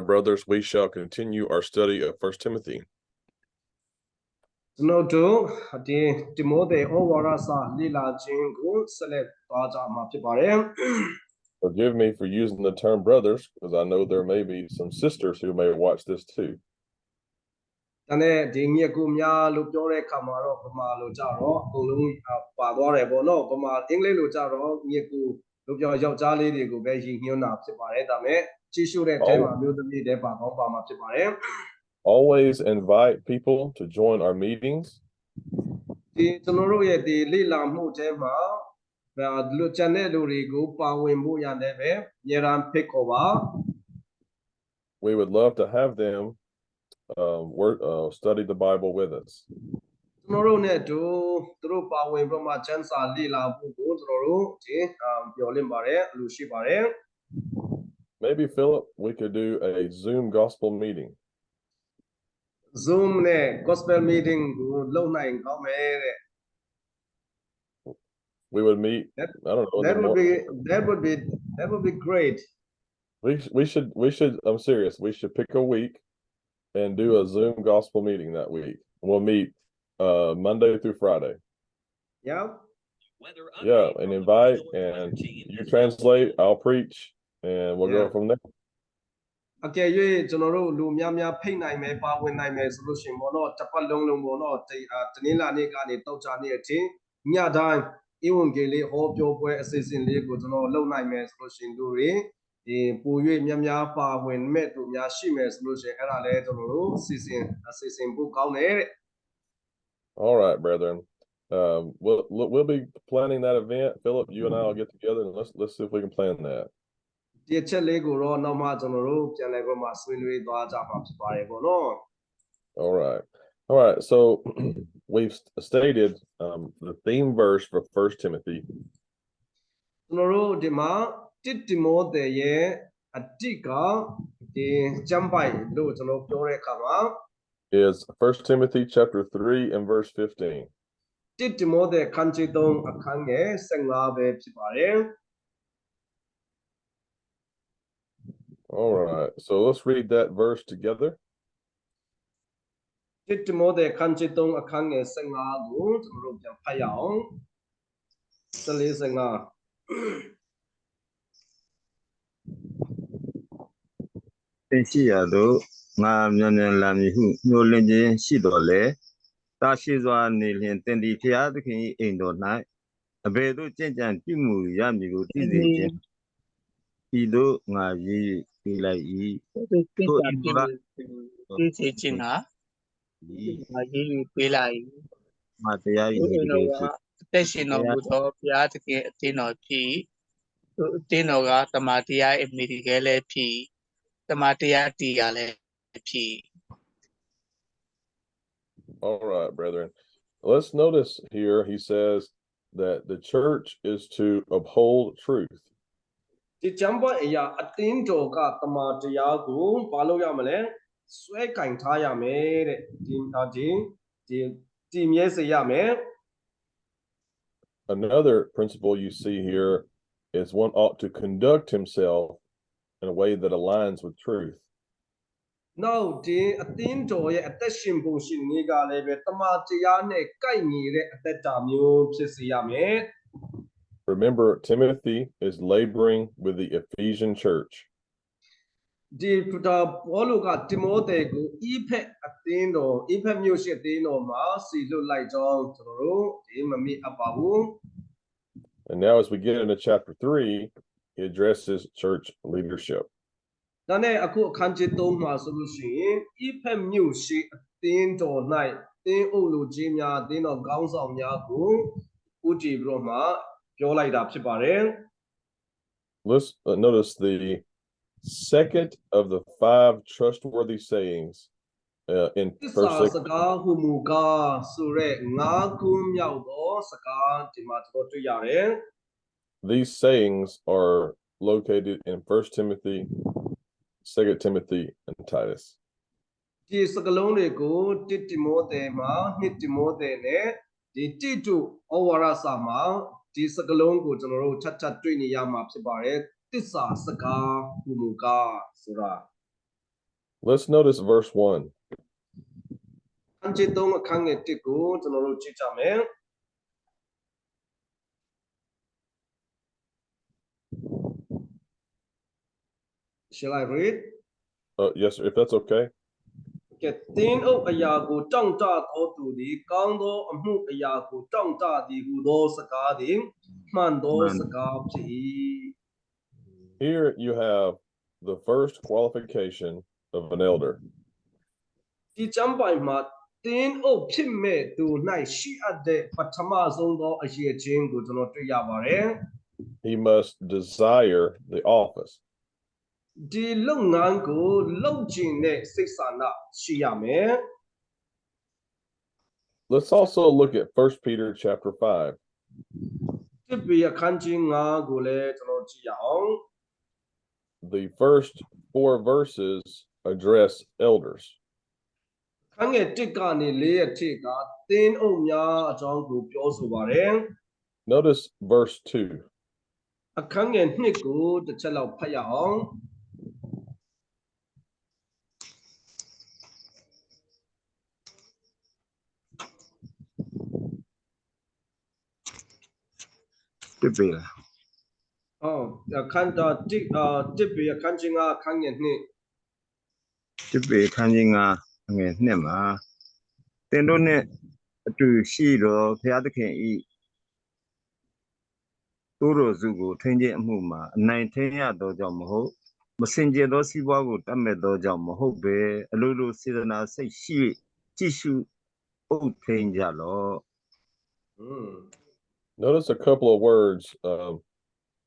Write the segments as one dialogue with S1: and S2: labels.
S1: brothers, we shall continue our study of 1 Timothy. Forgive me for using the term brothers, because I know there may be some sisters who may watch this too. Always invite people to join our meetings. We would love to have them study the Bible with us. Maybe, Philip, we could do a Zoom gospel meeting.
S2: Zoom gospel meeting.
S1: We would meet. I don't know.
S2: That would be great.
S1: We should. I'm serious. We should pick a week and do a Zoom gospel meeting that week. We'll meet Monday through Friday.
S2: Yeah.
S1: Yeah, and invite, and you translate. I'll preach, and we'll go from there.
S2: Okay,
S1: All right, brethren. We'll be planning that event. Philip, you and I will get together and let's see if we can plan that. All right. So we've stated the theme verse for 1 Timothy. Is 1 Timothy chapter 3 and verse 15. All right, so let's read that verse together. All right, brethren. Let's notice here he says that the church is to uphold truth. Another principle you see here is one ought to conduct himself in a way that aligns with truth.
S2: Now,
S1: remember, Timothy is laboring with the Ephesian church. And now as we get into chapter 3, he addresses church leadership. Let's notice the second of the 5 trustworthy sayings in verse 6. These sayings are located in 1 Timothy, 2 Timothy, and Titus. Let's notice verse 1.
S2: ခန်းကြီး3အခန်းငယ်1ကိုကျွန်တော်တို့ကြည့်ကြမယ် Shall I read?
S1: Yes, sir, if that's okay.
S2: ကဲတင်းအုပ်အရာကိုတောင့်တသောသူသည်ကောင်းသောအမှုအရာကိုတောင့်တသည်ဟုသောစကားသည်မှန်သောစကားဖြစ်၏
S1: Here you have the first qualification of an elder.
S2: ဒီကျမ်းပိုင်မှာတင်းအုပ်ဖြစ်မဲ့သူ၌ရှိအပ်တဲ့ပထမဆုံးသောအရေးချင်းကိုကျွန်တော်တွေ့ရပါတယ်
S1: He must desire the office.
S2: ဒီလုပ်ငန်းကိုလုပ်ကျင်တဲ့စိတ်ဆန္ဒရှိရမယ်
S1: Let's also look at 1 Peter chapter 5.
S2: တစ်ပေအခန်းကြီး9ကိုလည်းကျွန်တော်ကြည့်ရအောင်
S1: The first 4 verses address elders.
S2: ခန်းငယ်1ကနေ4ရက်ထိကတင်းအုပ်များအကြောင်းကိုပြောဆိုပါတယ်
S1: Notice verse 2.
S2: အခန်းငယ်2ကိုတစ်ချက်လောက်ဖတ်ရအောင်
S3: တစ်ပေလား
S2: အခန်းတစ်ပေအခန်းကြီး9အခန်းငယ်2
S3: တစ်ပေခန်းကြီး9ငယ်2မှာတင်တို့နဲ့အတူရှိတော်ဘုရားသခင်ဤသူတို့စုကိုထင်းခြင်းအမှုမှာအနိုင်ထင်းရသောကြောင့်မဟုတ်မစင်ကြယ်သောစီးပွားကိုတတ်မဲ့သောကြောင့်မဟုတ်ပဲအလိုလိုစေတနာစိတ်ရှိကြည့်ရှုအုပ်ထင်းကြလော
S1: Notice a couple of words.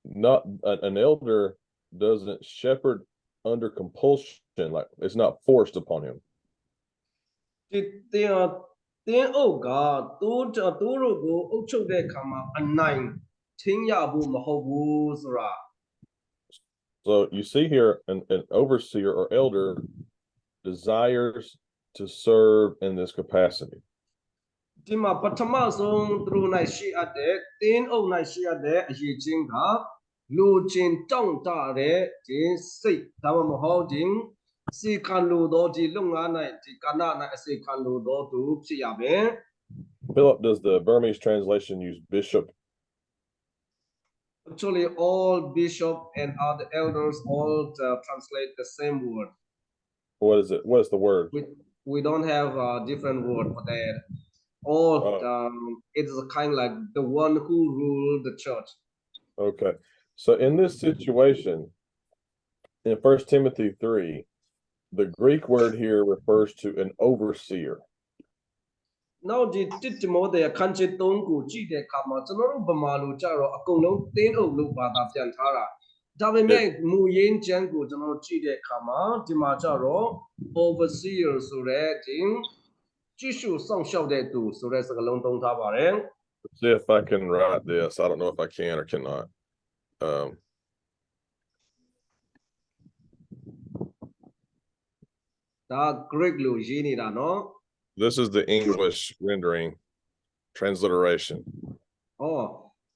S1: Not an elder doesn't shepherd under compulsion, like it's not forced upon him.
S2: ဒီတင်းအုပ်ကသူတို့ကိုအုပ်ချုပ်တဲ့အခါမှာအနိုင်ထင်းရဖို့မဟုတ်ဘူးဆိုတာ
S1: So you see here an overseer or elder desires to serve in this capacity.
S2: ဒီမှာပထမဆုံးသူတို့၌ရှိအပ်တဲ့တင်းအုပ်၌ရှိအပ်တဲ့အရေးချင်းကလူချင်းတောင့်တတဲ့ဒီစိတ်ဒါမှမဟုတ်ဒီစီခံလို့တော့ဒီလုပ်ငန်း၌ဒီကဏ္ဍ၌အစီခံလို့တော့သူဖြစ်ရမယ်
S1: Philip, does the Burmese translation use bishop?
S2: Actually all bishop and other elders all translate the same word.
S1: What is it? What is the word?
S2: We don't have a different word for that. Or it is kind of like the one who ruled the church.
S1: Okay. So in this situation, in 1 Timothy 3, the Greek word here refers to an overseer.
S2: Now the Timothy အခန်းကြီး3ကိုကြည့်တဲ့အခါမှာကျွန်တော်တို့ဗမာလိုကြတော့အကုန်လုံးတင်းအုပ်လို့ဘာသာပြန်ထားတာဒါပေမဲ့မူရင်းကျမ်းကိုကျွန်တော်တို့ကြည့်တဲ့အခါမှာဒီမှာကြတော့ overseer ဆိုတဲ့ဒီကြည့်ရှုစောင့်ရှောက်တဲ့သူဆိုတဲ့စကားလုံးသုံးထားပါတယ်
S1: Let's see if I can write this. I don't know if I can or cannot.
S2: ဒါ Greek လို့ရေးနေတာနော်
S1: This is the English rendering transliteration.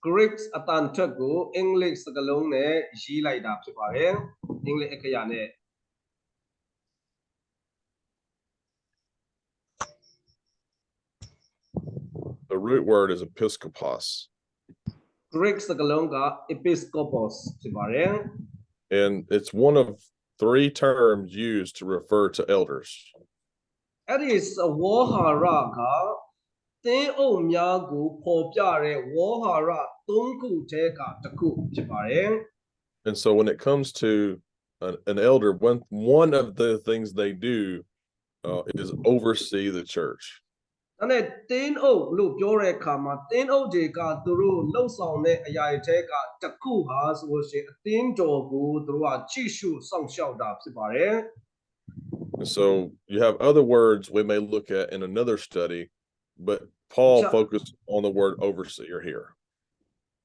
S2: Greek အတန်ထွက်ကို English စကားလုံးနဲ့ရေးလိုက်တာဖြစ်ပါတယ် English အခရာနဲ့
S1: The root word is episkopos.
S2: Greek စကားလုံးက episkopos ဖြစ်ပါတယ်
S1: And it's one of 3 terms used to refer to elders.
S2: အဲ့ဒီဝေါ်ဟာရကတင်းအုပ်များကိုပေါ်ပြတဲ့ဝေါ်ဟာရ3ခုထဲကတစ်ခုဖြစ်ပါတယ်
S1: And so when it comes to an elder, one of the things they do is oversee the church.
S2: ဒါနဲ့တင်းအုပ်လို့ပြောတဲ့အခါမှာတင်းအုပ်တွေကသူတို့လှုပ်ဆောင်တဲ့အရာတွေထဲကတစ်ခုဟာဆိုလို့ရှိရင်အတင်းတော်ကိုသူတို့ကကြည့်ရှုစောင့်ရှောက်တာဖြစ်ပါတယ်
S1: And so you have other words we may look at in another study, but Paul focused on the word overseer here.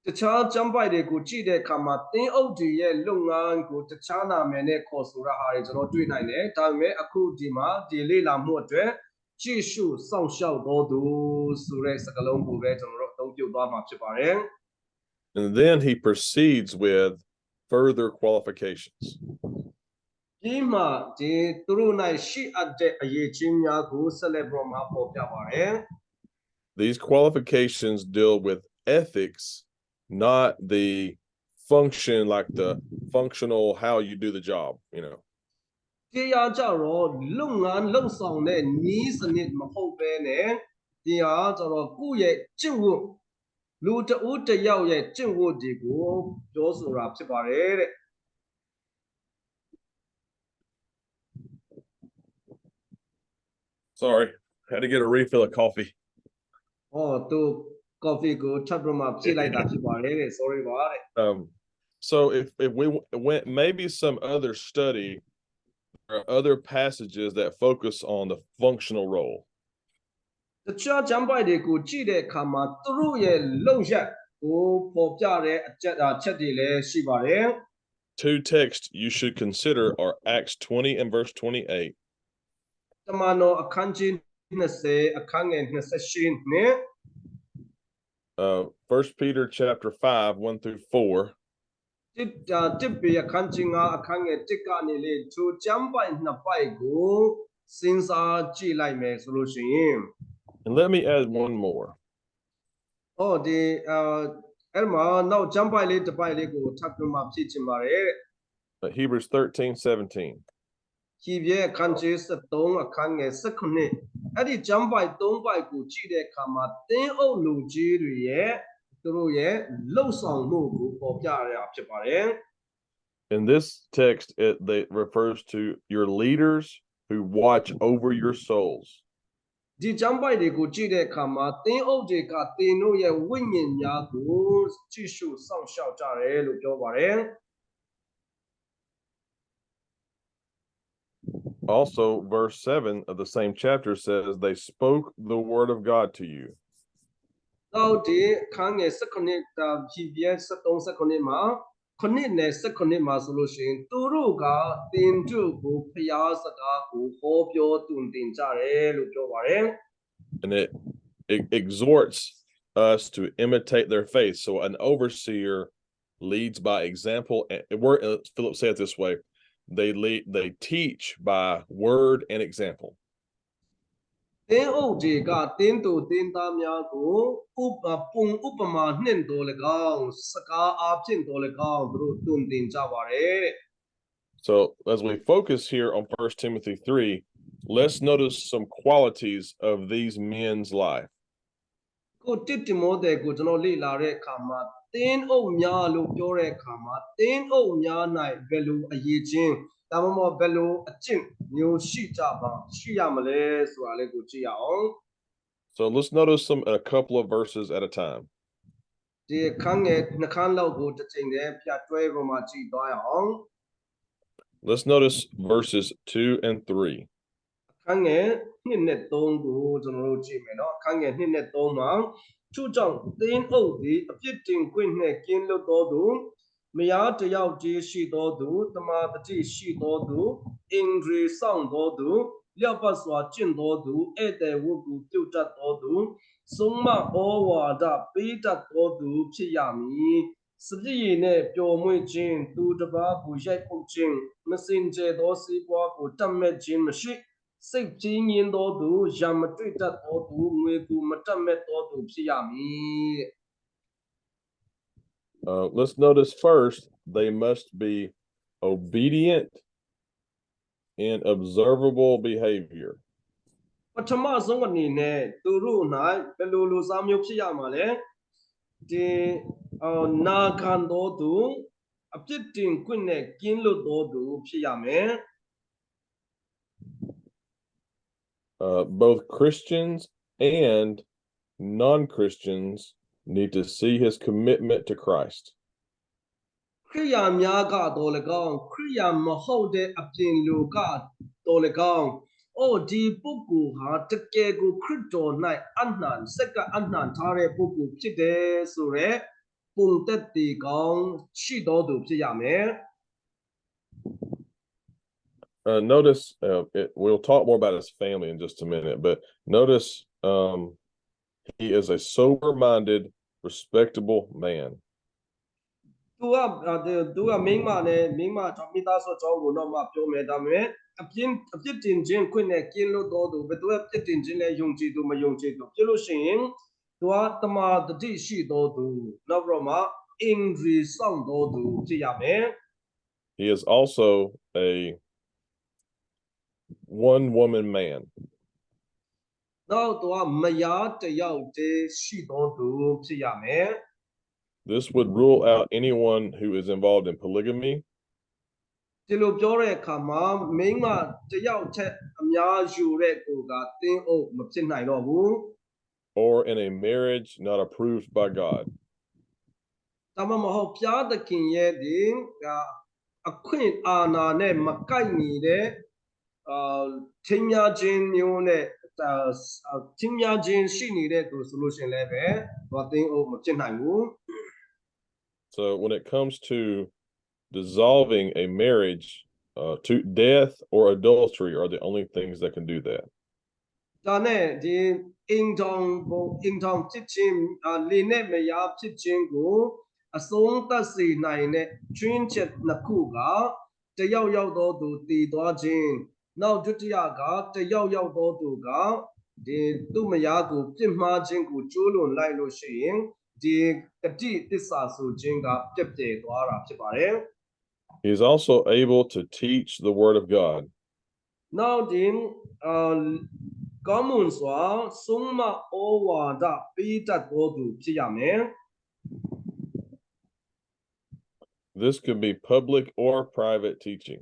S2: တခြားကျမ်းပိုက်တွေကိုကြည့်တဲ့အခါမှာတင်းအုပ်တွေရဲ့လုပ်ငန်းကိုတခြားနာမည်နဲ့ခေါ်ဆိုတာဟာတွေကျွန်တော်တွေ့နိုင်တယ်ဒါပေမဲ့အခုဒီမှာဒီလေ့လာမှုအတွက်ကြည့်ရှုစောင့်ရှောက်တော်သူဆိုတဲ့စကားလုံးကိုပဲကျွန်တော်တို့အသုံးပြုသွားမှာဖြစ်ပါတယ်
S1: And then he proceeds with further qualifications.
S2: ပြ ဒီမှာဒီသူတို့၌ရှိအပ်တဲ့အရေးချင်းများကိုဆက်လက်ပြီးမှပေါ်ပြပါတယ်
S1: These qualifications deal with ethics, not the function, like the functional how you do the job, you know.
S2: ဒီအရာကြတော့လုပ်ငန်းလုပ်ဆောင်တဲ့နည်းစနစ်မဟုတ်ဘဲနဲ့ဒီဟာကြတော့ကိုယ့်ရဲ့ကျင့်ဝတ်လူတဦးတစ်ယောက်ရဲ့ကျင့်ဝတ်တွေကိုပြောဆိုတာဖြစ်ပါတယ်တဲ့
S1: Sorry, had to get a refill of coffee.
S2: ဟောသူ coffee ကိုထပ်ပြီးမှဖြည့်လိုက်တာဖြစ်ပါတယ်တဲ့ sorry ပါတဲ့
S1: So if we went maybe some other study or other passages that focus on the functional role.
S2: တခြားကျမ်းပိုက်တွေကိုကြည့်တဲ့အခါမှာသူတို့ရဲ့လုံရက်ကိုပေါ်ပြတဲ့အချက်တွေလည်းရှိပါတယ်
S1: Two texts you should consider are Acts 20 and verse 28.
S2: တမန်တော်အခန်းကြီး20အခန်းငယ်28နဲ့
S1: 1 Peter chapter 5, 1 through 4.
S2: တစ်ပေအခန်းကြီး9အခန်းငယ်1ကနေလေသူကျမ်းပိုက်နှစ်ပိုက်ကိုစဉ်းစားကြည့်လိုက်မယ်ဆိုလို့ရှိရင်
S1: And let me add one more.
S2: ဟောဒီအဲ့မှာနောက်ကျမ်းပိုက်လေးတစ်ပိုက်လေးကိုထပ်ပြီးမှဖြည့်ချင်ပါတယ်
S1: Hebrews 13:17.
S2: ဟေဘရဲအခန်းကြီး73အခန်းငယ်19အဲ့ဒီကျမ်းပိုက်3ပိုက်ကိုကြည့်တဲ့အခါမှာသင်းအုပ်လူကြီးတွေရဲ့သူတို့ရဲ့လှုပ်ဆောင်မှုကိုပေါ်ပြရတာဖြစ်ပါတယ်
S1: In this text, it refers to your leaders who watch over your souls.
S2: ဒီကျမ်းပိုက်တွေကိုကြည့်တဲ့အခါမှာသင်းအုပ်တွေကသင်တို့ရဲ့ဝိညာဉ်များကိုကြည့်ရှုစောင့်ရှောက်ကြတယ်လို့ပြောပါတယ်
S1: Also, verse 7 of the same chapter says they spoke the word of God to you.
S2: နောက်ဒီအခန်းငယ်19ဟေဘရဲ73မှာ9နဲ့19မှာဆိုလို့ရှိရင်သူတို့ကသင်တို့ကိုဖျားစကားကိုဟောပြောသွန်သင်ကြတယ်လို့ပြောပါတယ်
S1: And it exhorts us to imitate their faith. So an overseer leads by example. Philip said it this way: they teach by word and example.
S2: သင်းအုပ်တွေကတင်းသူတင်းသားများကိုဥပမာနှင့်တော်၎င်းစကားအားဖြင့်တော်၎င်းသူတို့သွန်သင်ကြပါတယ်
S1: So as we focus here on 1 Timothy 3, let's notice some qualities of these men's life.
S2: ကိုတိမောသဲကိုကျွန်တော်လေ့လာတဲ့အခါမှာတင်းအုပ်များလို့ပြောတဲ့အခါမှာတင်းအုပ်များ၌ဘယ်လိုအရေးချင်းဒါမှမဟုတ်ဘယ်လိုအကျင့်မျိုးရှိရမလဲဆိုတာလေးကိုကြည့်ရအောင်
S1: So let's notice a couple of verses at a time.
S2: ဒီခန်းငယ်နှခမ်းလောက်ကိုတစ်ချိန်တည်းပြတ်တွဲပေါ်မှာကြည့်သွားရအောင်
S1: Let's notice verses 2 and 3.
S2: အခန်းငယ်2နဲ့3ကိုကျွန်တော်တို့ကြည့်မယ်เนาะအခန်းငယ်2နဲ့3မှာသူ့ကြောင့်သင်းအုပ်သည်အပြစ်တင်ခွင့်နှင့်ကင်းလွတ်သောသူမယားတယောက်တည်းရှိသောသူတမာတတိရှိသောသူအင်္ဂရီဆောင်သောသူလျောက်ပတ်စွာကျင့်သောသူဧည့်သည်ဝတ်ကိုပြုတ်တတ်သောသူဆုံးမဩဝါဒပေးတတ်သောသူဖြစ်ရမည်စပြည့်ရည်နဲ့ပျော်မွေ့ခြင်းသူတစ်ပါးကိုရိုက်ပုတ်ခြင်းမစင်ကြယ်သောစီးပွားကိုတတ်မဲ့ခြင်းမရှိစိတ်ကြီးငင်းသောသူရံမတွေ့တတ်သောသူငွေကိုမတတ်မဲ့သောသူဖြစ်ရမည်
S1: Let's notice first, they must be obedient and observable behavior.
S2: ပထမဆုံးအနေနဲ့သူတို့၌ဘယ်လိုလူစားမျိုးဖြစ်ရမှာလဲဒီနာခံတော်သူအပြစ်တင်ခွင့်နဲ့ကင်းလွတ်တော်သူဖြစ်ရမယ်
S1: Both Christians and non-Christians need to see his commitment to Christ.
S2: ခရိယာများကတော့၎င်းခရိယာမဟုတ်တဲ့အပြင်လူကတော့၎င်းအိုဒီပုဂ္ဂိုလ်ဟာတကယ်ကိုခရစ်တော်၌အနှံစက္ကအနှံထားတဲ့ပုဂ္ဂိုလ်ဖြစ်တယ်ဆိုရဲပုံသက်တည်ကောင်းရှိတော်သူဖြစ်ရမယ်
S1: Notice, we'll talk more about his family in just a minute, but notice he is a sober-minded, respectable man.
S2: သူကမိန်းမနဲ့မိန်းမကြောင့်မိသားစုအကြောင်းကိုတော့မှပြောမယ်ဒါပေမဲ့အပြစ်တင်ခြင်းခွင့်နဲ့ကင်းလွတ်တော်သူဘယ်သူကပြစ်တင်ခြင်းနဲ့ယုံကြည်သူမယုံကြည်သူဖြစ်လို့ရှိရင်သူကတမာတတိရှိတော်သူနောက်ပြီးတော့မှအင်္ဂရီဆောင်တော်သူဖြစ်ရမယ်
S1: He is also a one-woman man.
S2: နောက်သူကမယားတစ်ယောက်တည်းရှိတော်သူဖြစ်ရမယ်
S1: This would rule out anyone who is involved in polygamy
S2: ဒီလိုပြောတဲ့အခါမှာမိန်းမတစ်ယောက်ချက်အများယူတဲ့ကိုကတင်းအုပ်မဖြစ်နိုင်တော့ဘူး
S1: or in a marriage not approved by God.
S2: ဒါမှမဟုတ်ဖျားသခင်ရဲ့ဒီအခွင့်အာဏာနဲ့မကိုက်ညီတဲ့ချင်းများခြင်းမျိုးနဲ့ချင်းများခြင်းရှိနေတဲ့သူဆိုလို့ရှိရင်လည်းပဲဘာတင်းအုပ်မဖြစ်နိုင်ဘူး
S1: So when it comes to dissolving a marriage, to death or adultery are the only things that can do that.
S2: ဒါနဲ့ဒီအင်တောင်ဖြစ်ခြင်းလေနဲ့မယားဖြစ်ခြင်းကိုအဆုံးသတ်စေနိုင်တဲ့ကျွင်းချက်နှစ်ခုကတယောက်ယောက်သောသူတည်သွားခြင်းနောက်ဒုတိယကတယောက်ယောက်သောသူကဒီသူ့မယားကိုပြစ်မှားခြင်းကိုကျိုးလွန်လိုက်လို့ရှိရင်ဒီတတိတစ္ဆာဆိုခြင်းကပြည့်ပြည့်သွားတာဖြစ်ပါတယ်
S1: He is also able to teach the word of God.
S2: နောက်ဒီကောင်းမွန်စွာဆုံးမဩဝါဒပေးတတ်သောသူဖြစ်ရမယ်
S1: This could be public or private teaching.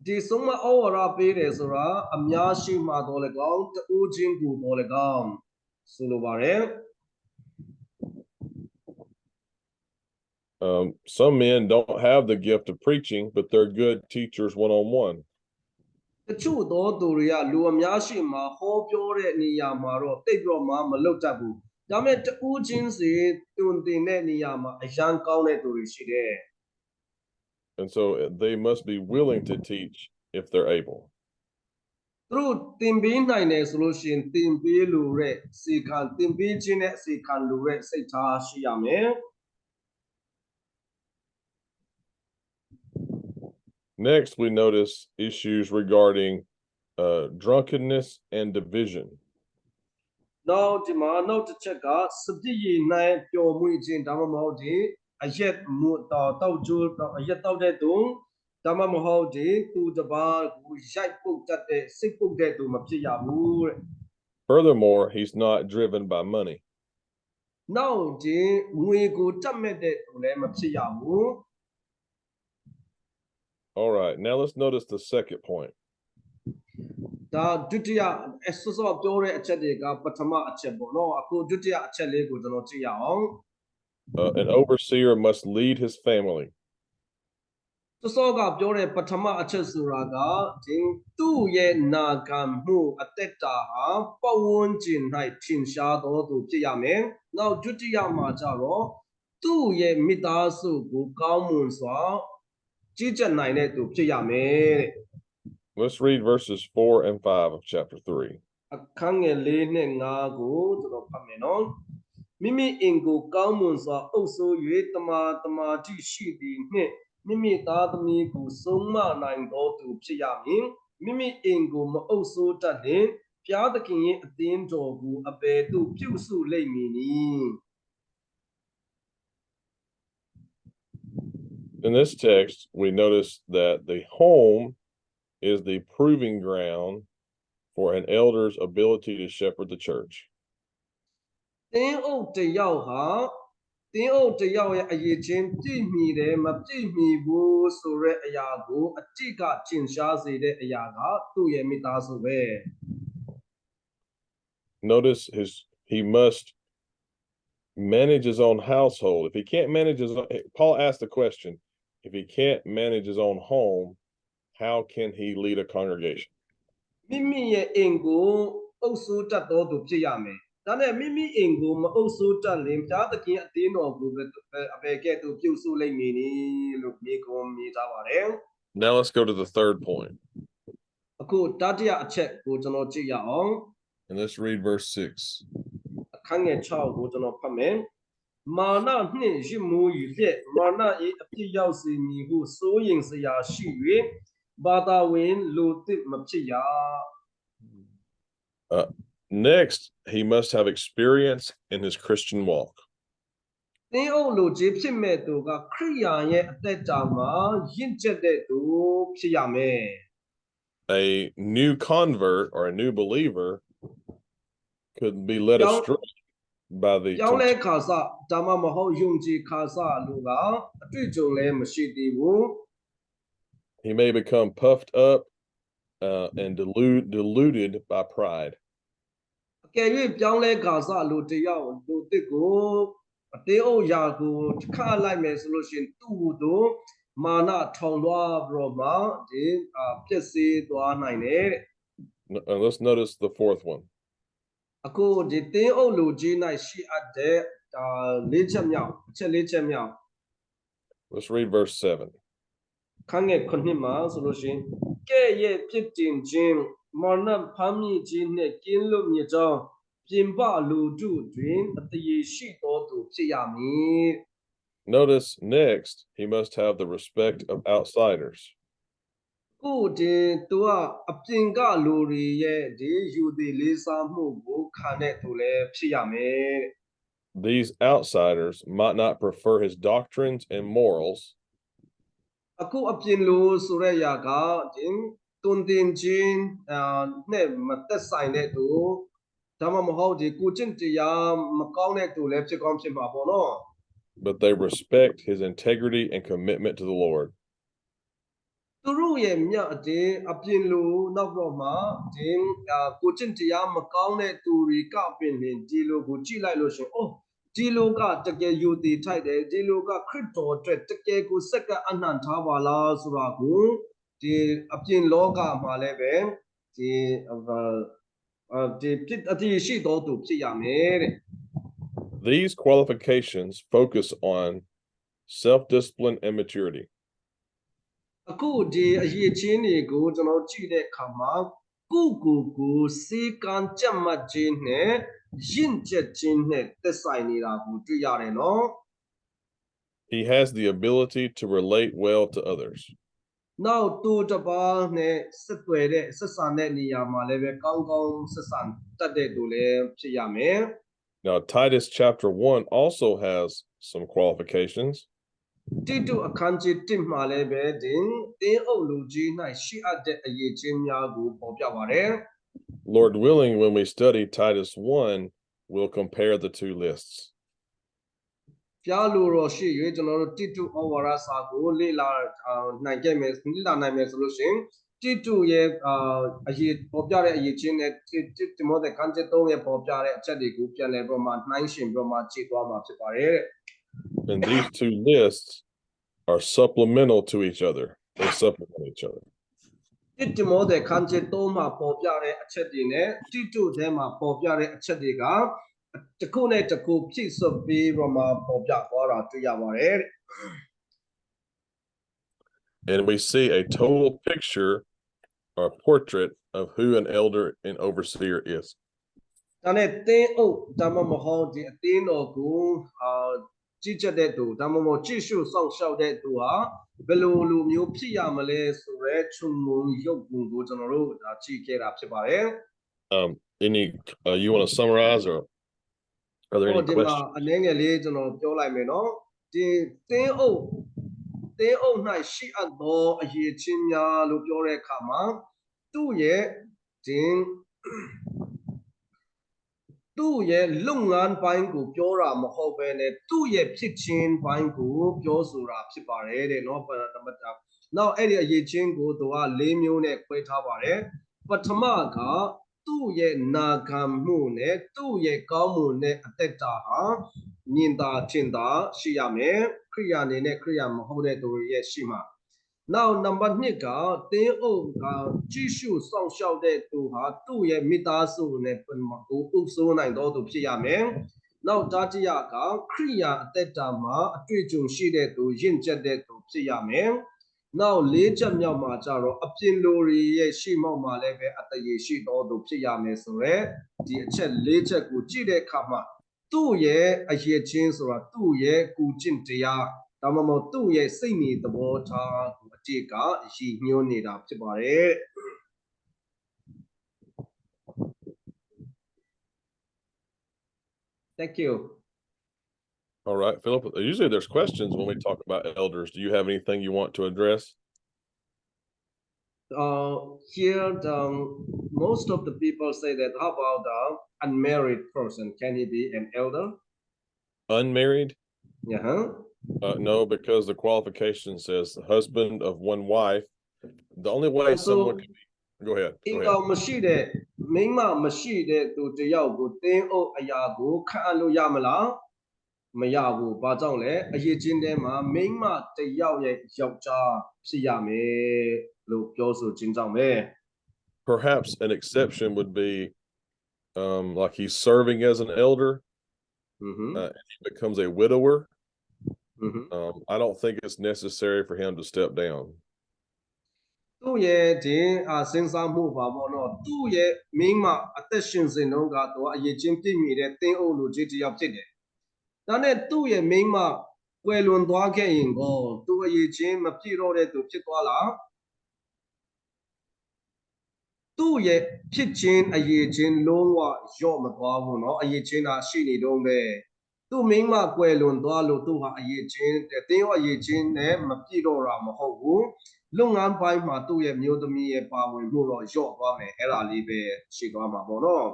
S2: ဒီဆုံးမဩဝါဒပေးတယ်ဆိုတာအများရှိမှတော်လည်းကောင်းတူးချင်းကိုတော်လည်းကောင်းဆိုလိုပါတယ်
S1: Some men don't have the gift of preaching, but they're good teachers one-on-one.
S2: တချို့သောသူတွေကလူအများရှိမှဟောပြောတဲ့နေရာမှာတော့တိတ်ပြီးတော့မှမလုပ်တတ်ဘူးဒါပေမဲ့တူးချင်းစီတွင်တင်တဲ့နေရာမှာအရန်ကောင်းတဲ့သူတွေရှိတယ်
S1: And so they must be willing to teach if they're able.
S2: သူတို့တင်ပေးနိုင်တယ်ဆိုလို့ရှိရင်တင်ပေးလို့တဲ့စေခံတင်ပေးခြင်းနဲ့စေခံလို့တဲ့စိတ်ထားရှိရမယ်
S1: Next, we notice issues regarding drunkenness and division.
S2: နောက်ဒီမှာနောက်တစ်ချက်ကစပြည့်ရည်နိုင်ပျော်မွေ့ခြင်းဒါမှမဟုတ်ဒီအရက်မှုတောက်ကျိုးအရက်တောက်တဲ့သူဒါမှမဟုတ်ဒီသူတစ်ပါးကိုရိုက်ပုတ်တတ်တဲ့စိတ်ပုတ်တဲ့သူမဖြစ်ရဘူးတဲ့
S1: Furthermore, he's not driven by money.
S2: နောက်ဒီငွေကိုတတ်မဲ့တဲ့သူလည်းမဖြစ်ရဘူး
S1: All right, now let's notice the second point.
S2: ဒါဒုတိယဆောစောပြောတဲ့အချက်တွေကပထမအချက်ပေါ့နော်အခုဒုတိယအချက်လေးကိုကျွန်တော်ကြည့်ရအောင်
S1: An overseer must lead his family.
S2: ဆောစောကပြောတဲ့ပထမအချက်ဆိုတာကဒီသူ့ရဲ့နာခံမှုအသက်တာဟာပတ်ဝန်းကျင်၌ထင်ရှားတော်သူဖြစ်ရမယ်နောက်ဒုတိယမှာကျတော့သူ့ရဲ့မိသားစုကိုကောင်းမွန်စွာကြီးကြပ်နိုင်တဲ့သူဖြစ်ရမယ်တဲ့
S1: Let's read verses 4 and 5 of chapter 3.
S2: အခန်းငယ်၄နဲ့5ကိုကျွန်တော်ဖတ်မယ်နော်မိမိအင်ကိုကောင်းမွန်စွာအုပ်စိုး၍တမာတိရှိသည်နှင့်မိမိသားသမီးကိုဆုံးမနိုင်သောသူဖြစ်ရမည်မိမိအင်ကိုမအုပ်စိုးတတ်လျှင်ဘုရားသခင်ရဲ့အသင်းတော်ကိုအဘယ်သို့ပြုစုလိမ့်မည်နည်း
S1: In this text, we notice that the home is the proving ground for an elder's ability to shepherd the church.
S2: တင်းအုပ်တယောက်ဟာတင်းအုပ်တယောက်ရဲ့အရေးချင်းပြည့်မီတယ်မပြည့်မီဘူးဆိုတဲ့အရာကိုအတိကထင်ရှားစေတဲ့အရာကသူ့ရဲ့မိသားစုပဲ
S1: Notice he must manage his own household. If he can't manage Paul asked the question, if he can't manage his own home, how can he lead a congregation?
S2: မိမိရဲ့အင်ကိုအုပ်စိုးတတ်တော်သူဖြစ်ရမယ်။ဒါနဲ့မိမိအင်ကိုမအုပ်စိုးတတ်ရင်ဘုရားသခင်အသင်းတော်ကိုအဘယ်ကဲ့သို့ပြုစုလိမ့်မည်နည်းလို့မြေကွန်မြေထားပါတယ်။
S1: Now let's go to the third point.
S2: အခုတတိယအချက်ကိုကျွန်တော်ကြည့်ရအောင်
S1: And let's read verse 6.
S2: အခန်းငယ်6ကိုကျွန်တော်ဖတ်မယ် မာနနှင့်ရစ်မှု၏ဖြင့်မာန၏အဖြစ်ရောက်စေမည်ဟုစိုးရင်စရာရှိ၍ဘာသာဝင်လူသစ်မဖြစ်ရ
S1: Next, he must have experience in his Christian walk.
S2: သင်းအုပ်လူကြီးဖြစ်မဲ့သူကခရိယာန်ရဲ့အသက်တာမှာရင့်ကျက်တဲ့သူဖြစ်ရမယ်
S1: A new convert or a new believer could be led astray by the
S2: ပြောင်းလဲခါစဒါမှမဟုတ်ယုံကြည်ခါစလူကအတွေ့အကြုံလည်းမရှိသေးဘူး
S1: he may become puffed up and deluded by pride.
S2: အကယ်၍ပြောင်းလဲခါစလူတယောက်လူတစ်ကိုအသေးအုပ်ရာကိုခါလိုက်မယ်ဆိုလို့ရှိရင်သူ့ကိုယ်သူမာနထောင်လွှားပြီးတော့မှဒီပြည့်စည်သွားနိုင်တယ်
S1: Let's notice the fourth one.
S2: အခုဒီတင်းအုပ်လူကြီး၌ရှိအပ်တဲ့လေးချက်မြောက်အချက်လေးချက်မြောက်
S1: Let's read verse 7.
S2: ခန်းငယ်ခုနှစ်မှာဆိုလို့ရှိရင်ကဲ့ရဲ့ဖြစ်တင်ခြင်းမာနဖမ်းမိခြင်းနဲ့ကင်းလွတ်မြကြောင်းပြင်ပလူတို့တွင်အတရေရှိသောသူဖြစ်ရမည်
S1: Notice next, he must have the respect of outsiders.
S2: ကိုဒီသူကအပြင်ကလူတွေရဲ့ဒီယူသည်လေးစားမှုကိုခံတဲ့သူလည်းဖြစ်ရမယ်
S1: These outsiders might not prefer his doctrines and morals,
S2: အခုအပြင်လူဆိုတဲ့ຢာကဒီတွင်တင်ခြင်းနဲ့မသက်ဆိုင်တဲ့သူဒါမှမဟုတ်ဒီကိုကျင့်တရားမကောင်းတဲ့သူလည်းဖြစ်ကောင်းဖြစ်မှာပေါ့နော်
S1: but they respect his integrity and commitment to the Lord.
S2: သူတို့ရဲ့မြတ်အတင်းအပြင်လူနောက်တော့မှဒီကိုကျင့်တရားမကောင်းတဲ့သူတွေကပင်ဒီလိုကိုကြည့်လိုက်လို့ရှင်အိုးဒီလိုကတကယ်ယူတည်ထိုက်တယ်ဒီလိုကခရစ်တော်အတွက်တကယ်ကိုစက္ကအနှံထားပါလားဆိုတာကိုဒီအပြင်လောကမှာလည်းပဲဒီဖြစ်အတိရှိတော်သူဖြစ်ရမယ်တဲ့
S1: These qualifications focus on self-discipline and maturity.
S2: အခုဒီအရေးချင်းတွေကိုကျွန်တော်ကြည့်တဲ့အခါမှာကိုစီကံကြက်မှတ်ခြင်းနဲ့ရင့်ကျက်ခြင်းနဲ့သက်ဆိုင်နေတာကိုတွေ့ရတယ်နော်
S1: He has the ability to relate well to others.
S2: နောက်သူတစ်ပါးနဲ့ဆက်သွယ်တဲ့ဆက်ဆံတဲ့နေရာမှာလည်းပဲကောင်းကောင်းဆက်ဆံတတ်တဲ့သူလည်းဖြစ်ရမယ်
S1: Now, Titus chapter 1 also has some qualifications.
S2: တိတုအခန်းကြီး1မှာလည်းပဲတင်းအုပ်လူကြီး၌ရှိအပ်တဲ့အရေးချင်းများကိုပေါ်ပြပါတယ်
S1: Lord willing, when we study Titus 1, we'll compare the two lists.
S2: ပြလို့တော့ရှိ၍ကျွန်တော်တို့တိတုဩဝါဒစာကိုလေ့လာနိုင်ခဲ့မယ်ဆိုလို့ရှိရင်တိတုရဲ့အရေးပေါ်ပြတဲ့အရေးချင်းနဲ့တိမောသခန်းကြီး3ရဲ့ပေါ်ပြတဲ့အချက်တွေကိုပြန်လည်ပြီးမှနှိုင်းယှဉ်ပြီးမှကြည့်သွားမှာဖြစ်ပါတယ်
S1: And these two lists are supplemental to each other. They supplement each other.
S2: တိမောသခန်းကြီး3မှာပေါ်ပြတဲ့အချက်တွေနဲ့တိတုထဲမှာပေါ်ပြတဲ့အချက်တွေကတစ်ခုနဲ့တစ်ခုဖြည့်စွက်ပြီးတော့မှပေါ်ပြသွားတာတွေ့ရပါတယ်
S1: And we see a total picture or portrait of who an elder and overseer is.
S2: ဒါနဲ့တင်းအုပ်ဒါမှမဟုတ်ဒီအတင်းတော်ကိုကြည့်ချက်တဲ့သူဒါမှမဟုတ်ကြည့်ရှုစောင့်ရှောက်တဲ့သူဟာဘယ်လိုလူမျိုးဖြစ်ရမလဲဆိုရဲခြုံငုံရုပ်ပုံကိုကျွန်တော်တို့ကြည့်ခဲ့တာဖြစ်ပါတယ်
S1: Any you want to summarize or are there any
S2: ဒီမှာ
S1: questions?
S2: အနေငယ်လေးကျွန်တော်ပြောလိုက်မယ်နော်ဒီတင်းအုပ်၌ရှိအပ်သောအရေးချင်းများလို့ပြောတဲ့အခါမှာသူ့ရဲ့လုပ်ငန်းပိုင်းကိုပြောတာမဟုတ်ဘဲနဲ့သူ့ရဲ့ဖြစ်ချင်းပိုင်းကိုပြောဆိုတာဖြစ်ပါတယ်တဲ့နော်နောက်အဲ့ဒီအရေးချင်းကိုသူက၄မျိုးနဲ့ခွဲထားပါတယ်ပထမကသူ့ရဲ့နာခံမှုနဲ့သူ့ရဲ့ကောင်းမှုနဲ့အသက်တာဟာမြင်သာထင်သာရှိရမယ်ခရိယာအနေနဲ့ခရိယာမဟုတ်တဲ့သူတွေရဲ့ရှိမှာနောက်နံပါတ်2ကတင်းအုပ်ကကြည့်ရှုစောင့်ရှောက်တဲ့သူဟာသူ့ရဲ့မိသားစုနဲ့ကိုဥပစိုးနိုင်တော်သူဖြစ်ရမယ်နောက်တတိယကခရိယာအသက်တာမှာအတွေ့အကြုံရှိတဲ့သူယဉ်ကျက်တဲ့သူဖြစ်ရမယ်နောက်၄ချက်မြောက်မှာကျတော့အပြင်လူတွေရဲ့ရှိမောက်မှာလည်းပဲအတရေရှိတော်သူဖြစ်ရမယ်ဆိုရဲဒီအချက်၄ချက်ကိုကြည့်တဲ့အခါမှာသူ သူ့ရဲ့အရေးချင်းဆိုတာသူ့ရဲ့ကုကျင့်တရားဒါမှမဟုတ်သူ့ရဲ့စိတ်နေသဘောထားကိုအတိတ်ကရည်ညွှန်းနေတာဖြစ်ပါတယ် Thank you.
S1: All right, Philip. Usually there's questions when we talk about elders. Do you have anything you want to address?
S2: Here, most of the people say that how about the unmarried person? Can he be an elder?
S1: Unmarried?
S2: Yeah.
S1: No, because the qualification says the husband of one wife. The only way someone can be. Go ahead.
S2: မရှိတဲ့မိန်းမမရှိတဲ့သူတယောက်ကိုတင်းအုပ်အရာကိုခန့်အပ်လို့ရမလားမရဘူးဘာကြောင့်လဲအရေးချင်းထဲမှာမိန်းမတယောက်ရဲ့ယောက်ျားဖြစ်ရမယ်လို့ပြောဆိုခြင်းကြောင့်ပဲ
S1: Perhaps an exception would be like he's serving as an elder and he becomes a widower. I don't think it's necessary for him to step down.
S2: သူ့ရဲ့ဒီစဉ်းစားမှုပါပေါ့နော်သူ့ရဲ့မိန်းမအသက်ရှင်စဉ်တုန်းကတော့အရေးချင်းပြည့်မီတဲ့တင်းအုပ်လူကြီးတယောက်ဖြစ်တယ်ဒါနဲ့သူ့ရဲ့မိန်းမကွယ်လွန်သွားခဲ့ရင်ကိုသူအရေးချင်းမပြည့်တော့တဲ့သူဖြစ်သွားလားသူ့ရဲ့ဖြစ်ချင်းအရေးချင်းလုံးဝရော့မသွားဘူးเนาะအရေးချင်းသာရှိနေတော့ပဲသူ့မိန်းမကွယ်လွန်သွားလို့သူဟာအရေးချင်းတင်းအရေးချင်းနဲ့မပြည့်တော့တာမဟုတ်ဘူးလုပ်ငန်းပိုင်းမှာသူ့ရဲ့မျိုးသမီးရဲ့ပါဝင်မှုတော့ရော့သွားမယ်အဲ့ဒါလေးပဲရှိသွားမှာပေါ့နော်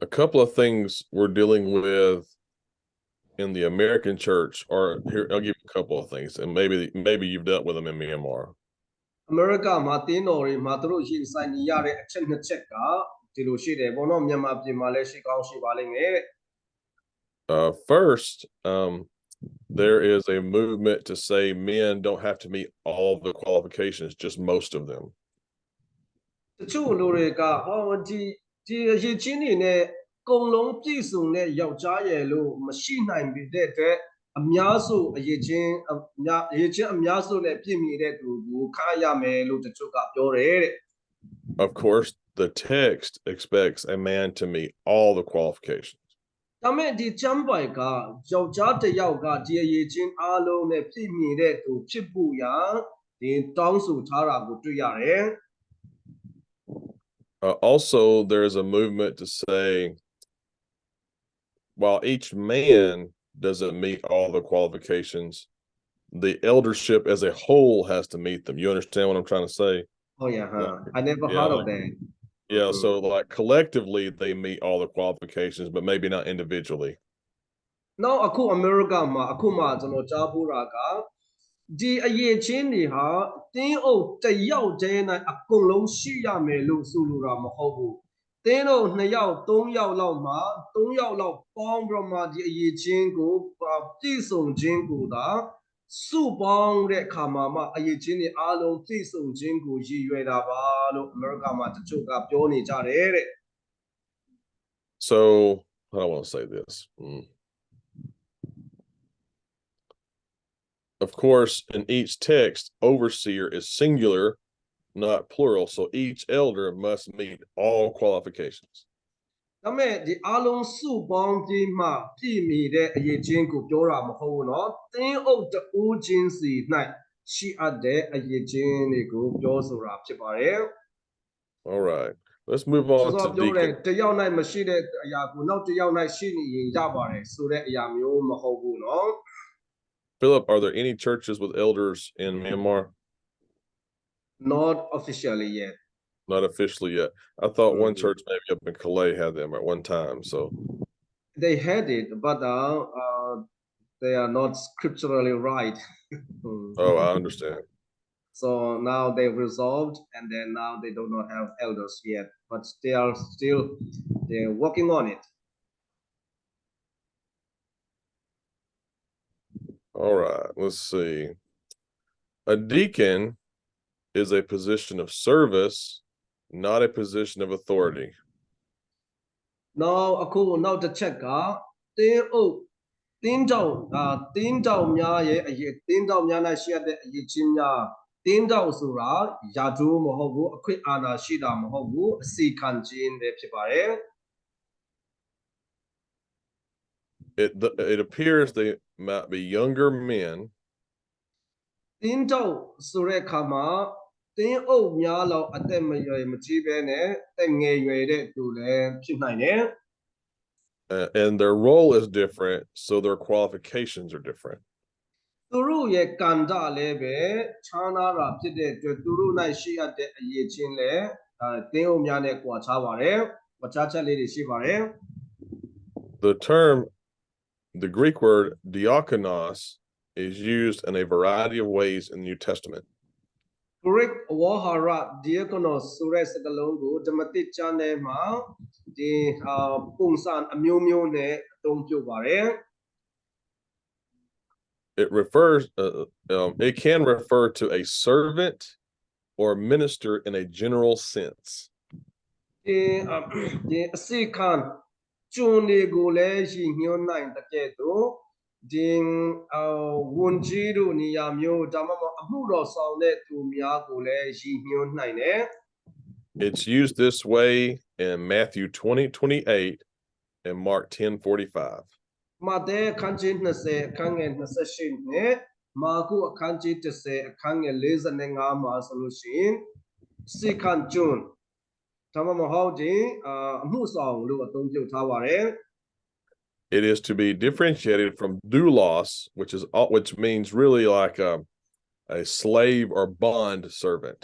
S1: A couple of things we're dealing with in the American church, or here I'll give you a couple of things, and maybe you've dealt with them in Myanmar.
S2: America မှာတင်းတော်တွေမှာသူတို့ရင်ဆိုင်နေရတဲ့အချက်နှစ်ချက်ကဒီလိုရှိတယ်ပေါ့နော်မြန်မာပြည်မှာလည်းရှိကောင်းရှိပါလိမ့်မယ်
S1: First, there is a movement to say men don't have to meet all the qualifications, just most of them.
S2: တချို့လူတွေကဒီအရေးချင်းတွေနဲ့ကုံလုံးပြည့်စုံတဲ့ယောက်ျားရဲ့လို့မရှိနိုင်ပြီတဲ့အတွက်အများစုအရေးချင်းအများစုနဲ့ပြည့်မီတဲ့သူကိုခါရမယ်လို့တချို့ကပြောတယ်တဲ့
S1: Of course, the text expects a man to meet all the qualifications.
S2: ဒါမဲ့ဒီချမ်းပိုင်ကယောက်ျားတစ်ယောက်ကဒီအရေးချင်းအားလုံးနဲ့ပြည့်မီတဲ့သူဖြစ်ဖို့ရာဒီတောင်းဆိုထားတာကိုတွေ့ရတယ်
S1: Also, there is a movement to say, while each man doesn't meet all the qualifications, the eldership as a whole has to meet them. You understand what I'm trying to say?
S2: Oh yeah, I never heard of that.
S1: Yeah, so like collectively they meet all the qualifications, but maybe not individually.
S2: Now, အခု America မှာအခုမှကျွန်တော်ကြားဖို့တာကဒီအရေးချင်းတွေဟာတင်းအုပ်တစ်ယောက်တည်းနဲ့အကုန်လုံးရှိရမယ်လို့ဆိုလိုတာမဟုတ်ဘူးတင်းတို့2ယောက်3ယောက်လောက်မှာ3ယောက်လောက်ပေါင်းပြီးမှဒီအရေးချင်းကိုပြည့်စုံခြင်းကိုသာစုပေါင်းတဲ့အခါမှာအရေးချင်းတွေအားလုံးပြည့်စုံခြင်းကိုရည်ရွယ်တာပါလို့ America မှာတချို့ကပြောနေကြတယ်တဲ့
S1: So, I don't want to say this. Of course, in each text, overseer is singular, not plural. So each elder must meet all qualifications.
S2: ဒါမဲ့ဒီအားလုံးစုပေါင်းပြီးမှပြည့်မီတဲ့အရေးချင်းကိုပြောတာမဟုတ်ဘူးเนาะတင်းအုပ်တူးချင်းစီ၌ရှိအပ်တဲ့အရေးချင်းတွေကိုပြောဆိုတာဖြစ်ပါတယ်
S1: All right. Let's move on to deacons.
S2: တယောက်၌မရှိတဲ့အရာကိုနောက်တယောက်၌ရှိနေရင်ရပါတယ်ဆိုတဲ့အရာမျိုးမဟုတ်ဘူးเนาะ
S1: Philip, are there any churches with elders in Myanmar?
S2: Not officially yet.
S1: Not officially yet. I thought one church maybe up in Calais had them at one time. So
S2: they had it, but they are not scripturally right.
S1: Oh, I understand.
S2: So now they've resolved, and then now they do not have elders yet, but they're working on it.
S1: All right, let's see. A deacon is a position of service, not a position of authority.
S2: Now, now the checkတင်းတောင်များရဲ့အရေးတင်းတောင်များ၌ရှိတဲ့အရေးချင်းများတင်းတောင်ဆိုတာယာဒိုးမဟုတ်ဘူးအခွင့်အာဏာရှိတာမဟုတ်ဘူးအစီခံခြင်းပဲဖြစ်ပါတယ်
S1: it appears they might be younger men.
S2: တင်းတောက်ဆိုတဲ့အခါမှာတင်းအုပ်များလောက်အသက်မရွယ်မကြီးပဲနဲ့တက်ငယ်ရွယ်တဲ့သူလည်းဖြစ်နိုင်တယ်
S1: And their role is different, so their qualifications are different.
S2: သူတို့ရဲ့ကန္တာလည်းပဲခြားနာတာဖြစ်တဲ့အတွက်သူတို့၌ရှိရတဲ့အရေးချင်းလည်းတင်းအုပ်များနဲ့ကွာခြားပါတယ်။ကွာခြားချက်လေးတွေရှိပါတယ်
S1: The term, the Greek word diakonos, is used in a variety of ways in the New Testament.
S2: Greek ဝါဟာရ diakonos ဆိုတဲ့စကားလုံးကိုဓမ္မသစ်ကျမ်းထဲမှာဒီပုံစံအမျိုးမျိုးနဲ့အသုံးပြုပါတယ်
S1: It refers, it can refer to a servant or minister in a general sense.
S2: ဒီအစီခံကျွန်တွေကိုလည်းရည်ညွှန်းနိုင်တဲ့ကဲ့သို့ဒီဝန်ကြီးတို့နေရာမျိုးဒါမှမဟုတ်အမှုတော်ဆောင်တဲ့သူများကိုလည်းရည်ညွှန်းနိုင်တယ်
S1: It's used this way in Matthew 20:28 and Mark 10:45.
S2: မာသဲအခန်းကြီး20အခန်းငယ်28နဲ့မာကုအခန်းကြီး30အခန်းငယ်45မှာဆိုလို့ရှိရင်စီခံကျွန်ဒါမှမဟုတ်ဒီအမှုဆောင်လို့အသုံးပြုထားပါတယ်
S1: It is to be differentiated from doulos, which means really like a slave or bond servant.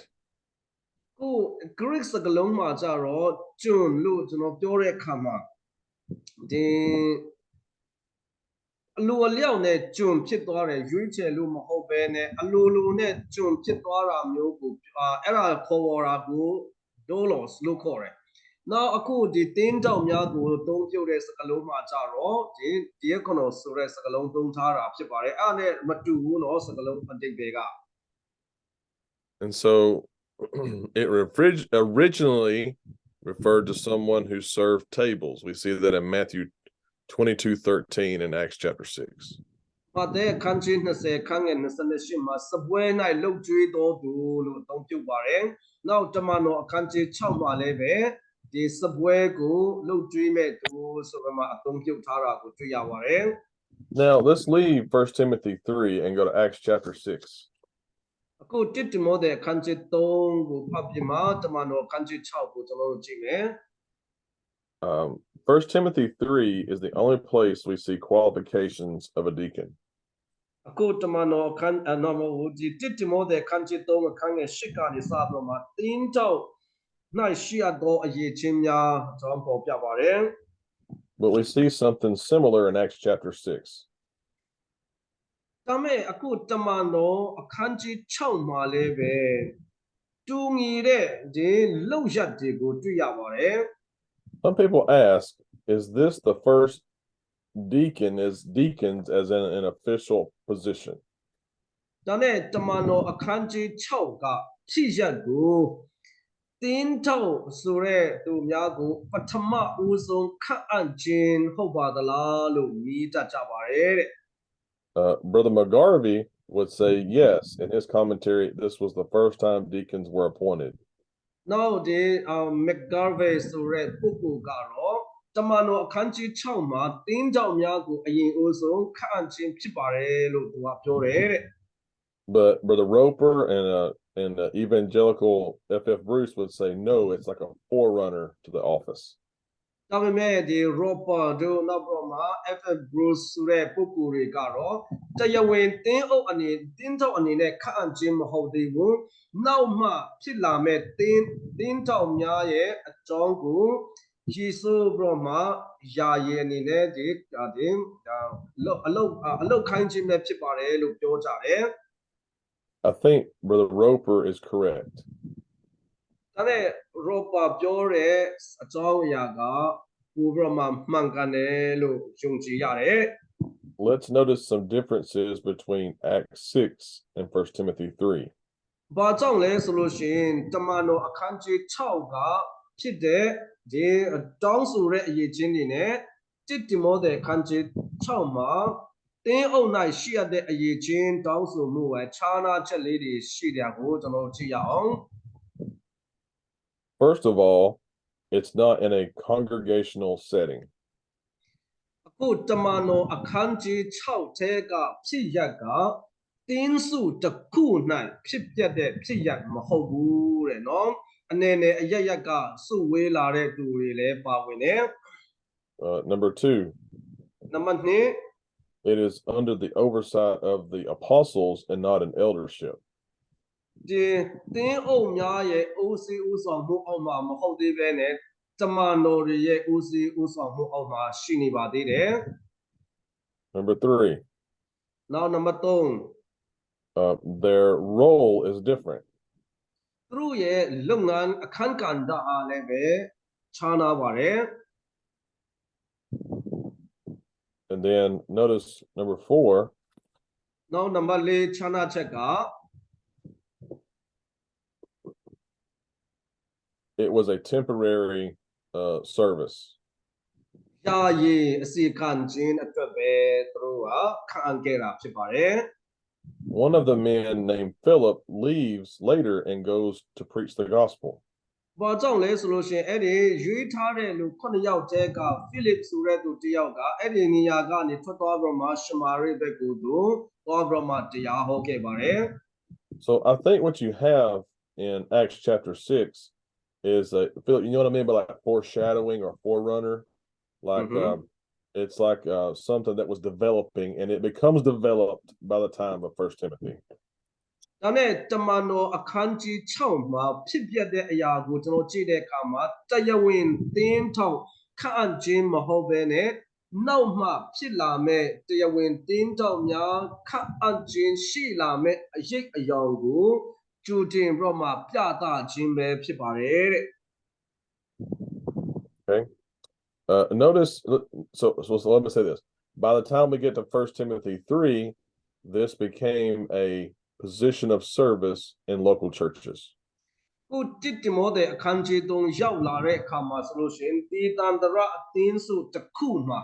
S2: ကို Greek စကားလုံးမှာကြတော့ကျွန်လို့ကျွန်တော်ပြောတဲ့အခါမှာဒီအလိုအလျောက်နဲ့ကျွန်ဖြစ်သွားတယ်ရွေးချယ်လို့မဟုတ်ဘဲနဲ့အလိုလိုနဲ့ကျွန်ဖြစ်သွားတာမျိုးကိုအဲ့ဒါခေါ်ဝေါ်တာကို dolos လို့ခေါ်တယ်နောက်အခုဒီတင်းတောက်များကိုသုံးပြုတဲ့စကားလုံးမှာကြတော့ဒီ diakonos ဆိုတဲ့စကားလုံးသုံးထားတာဖြစ်ပါတယ်အဲ့ဒါနဲ့မတူဘူးเนาะစကားလုံးအတိတ်တွေက
S1: And so it originally referred to someone who served tables. We see that in Matthew 22:13 and Acts chapter 6.
S2: ဘာတဲ့ခန်းကြီး20ခန်းငယ်28မှာစပွဲ၌လှုပ်ကြွေးတော်သူလို့အသုံးပြုပါတယ်နောက်တမန်တော်အခန်းကြီး6မှာလည်းပဲဒီစပွဲကိုလှုပ်ကြွေးမဲ့သူဆိုပြီးမှအသုံးပြုထားတာကိုတွေ့ရပါတယ်
S1: Now let's leave 1 Timothy 3 and go to Acts chapter 6.
S2: အခုတိတိမောတဲ့အခန်းကြီး3ကိုဖတ်ပြီးမှတမန်တော်အခန်းကြီး6ကိုကျွန်တော်တို့ကြည့်မယ်
S1: 1 Timothy 3 is the only place we see qualifications of a deacon.
S2: အခုတမန်တော်အခန်းနော်မဟုတ်ဒီတိတိမောတဲ့အခန်းကြီး3အခန်းငယ်8ကနေစပြီးမှတင်းတောက်၌ရှိရသောအရေးချင်းများကျွန်တော်ပေါ်ပြပါတယ်
S1: But we see something similar in Acts chapter 6.
S2: ဒါမဲ့အခုတမန်တော်အခန်းကြီး6မှာလည်းပဲတူညီတဲ့ဒီလောက်ရက်တွေကိုတွေ့ရပါတယ်
S1: Some people ask, is this the first deacons as in an official position?
S2: ဒါနဲ့တမန်တော်အခန်းကြီး6ကဖြစ်ရက်ကိုတင်းတောက်ဆိုတဲ့သူများကိုပထမဦးဆုံးခန့်အပ်ခြင်းဟုတ်ပါသလားလို့မြည်တတ်ကြပါတယ်တဲ့
S1: Brother McGarvey would say yes. In his commentary, this was the first time deacons were appointed.
S2: Now the McGarvey ဆိုတဲ့ပုဂ္ဂိုလ်ကတော့တမန်တော်အခန်းကြီး6မှာတင်းတောက်များကိုအရင်ဦးဆုံးခန့်အပ်ခြင်းဖြစ်ပါတယ်လို့သူကပြောတယ်တဲ့
S1: But Brother Roper and evangelical F.F. Bruce would say no, it's like a forerunner to the office.
S2: ဒါပေမဲ့ဒီ Roper တို့နောက်တော့မှ F.F. Bruce ဆိုတဲ့ပုဂ္ဂိုလ်တွေကတော့တရားဝင်တင်းတောက်အနေနဲ့ခန့်အပ်ခြင်းမဟုတ်သေးဘူးနောက်မှဖြစ်လာမဲ့တင်းတောက်များရဲ့အကြောင်းကိုယေရှုဘုရားယာယေအနေနဲ့ဒီအလုတ်ခိုင်းခြင်းပဲဖြစ်ပါတယ်လို့ပြောကြတယ်
S1: I think Brother Roper is correct.
S2: ဒါနဲ့ Roper ပြောတဲ့အကြောင်းအရာကဘုရားမှာမှန်ကန်တယ်လို့ယုံကြည်ရတယ်
S1: Let's notice some differences between Acts 6 and 1 Timothy 3.
S2: ဘာကြောင့်လဲဆိုလို့ရှိရင်တမန်တော်အခန်းကြီး6ကဖြစ်တဲ့ဒီတောင်းဆိုတဲ့အရေးချင်းတွေနဲ့တိတိမောတဲ့အခန်းကြီး6မှာတင်းအုပ်၌ရှိရတဲ့အရေးချင်းတောင်းဆိုမှုပဲခြားနာချက်လေးတွေရှိတယ်ကိုကျွန်တော်ကြည့်ရအောင်
S1: First of all, it's not in a congregational setting.
S2: အခု ခုတမန်တော်အခန်းကြီး6ထဲကဖြစ်ရပ်ကတင်းစုတစ်ခု၌ဖြစ်ပျက်တဲ့ဖြစ်ရပ်မဟုတ်ဘူးတဲ့နော်အနေနဲ့အရရက်ကစုဝေးလာတဲ့သူတွေလည်းပါဝင်တယ်
S1: Number 2,
S2: နံပါတ်2
S1: it is under the oversight of the apostles and not an eldership.
S2: ဒီတင်းအုပ်များရဲ့ဦးစီးဦးဆောင်မှုအောက်မှာမဟုတ်သေးဘဲနဲ့တမန်တော်တွေရဲ့ဦးစီးဦးဆောင်မှုအောက်မှာရှိနေပါသေးတယ်
S1: Number 3,
S2: နောက်နံပါတ်3
S1: their role is different.
S2: သူတို့ရဲ့လုပ်ငန်းအခန်းကဏ္ဍအားလည်းပဲခြားနားပါတယ်
S1: And then notice number 4,
S2: နောက်နံပါတ်4ခြားနားချက်က
S1: it was a temporary service.
S2: ယာယီအစီခံခြင်းအတွက်ပဲသူတို့ကခံခဲ့တာဖြစ်ပါတယ်
S1: One of the men named Philip leaves later and goes to preach the gospel.
S2: ဘာကြောင့်လဲဆိုလို့ရှိရင်အဲ့ဒီရွေးထားတဲ့လူ9ယောက်တည်းကဖိလစ်ဆိုတဲ့သူတစ်ယောက်ကအဲ့ဒီနေရာကနေထွက်သွားပြီးမှရှမာရိဘက်ကိုသူသွားပြီးမှတရားဟောခဲ့ပါတယ်
S1: So I think what you have in Acts chapter 6 is Philip, you know what I mean by like foreshadowing or forerunner? Like it's like something that was developing and it becomes developed by the time of 1 Timothy.
S2: ဒါနဲ့တမန်တော်အခန်းကြီး6မှာဖြစ်ပျက်တဲ့အရာကိုကျွန်တော်ကြည့်တဲ့အခါမှာတရားဝင်တင်းထောက်ခန့်ခြင်းမဟုတ်ဘဲနဲ့နောက်မှဖြစ်လာမဲ့တရားဝင်တင်းထောက်များခန့်ခြင်းရှိလာမဲ့အရေးအယောင်ကိုကြိုတင်ပြီးတော့မှပြသခြင်းပဲဖြစ်ပါတယ်တဲ့
S1: Okay. Notice, so let me say this. By the time we get to 1 Timothy 3, this became a position of service in local churches.
S2: ခုတိမောသေအခန်းကြီး3ရောက်လာတဲ့အခါမှာဆိုလို့ရှိရင်ဒီတန်တရအသင်းစုတစ်ခုမှာ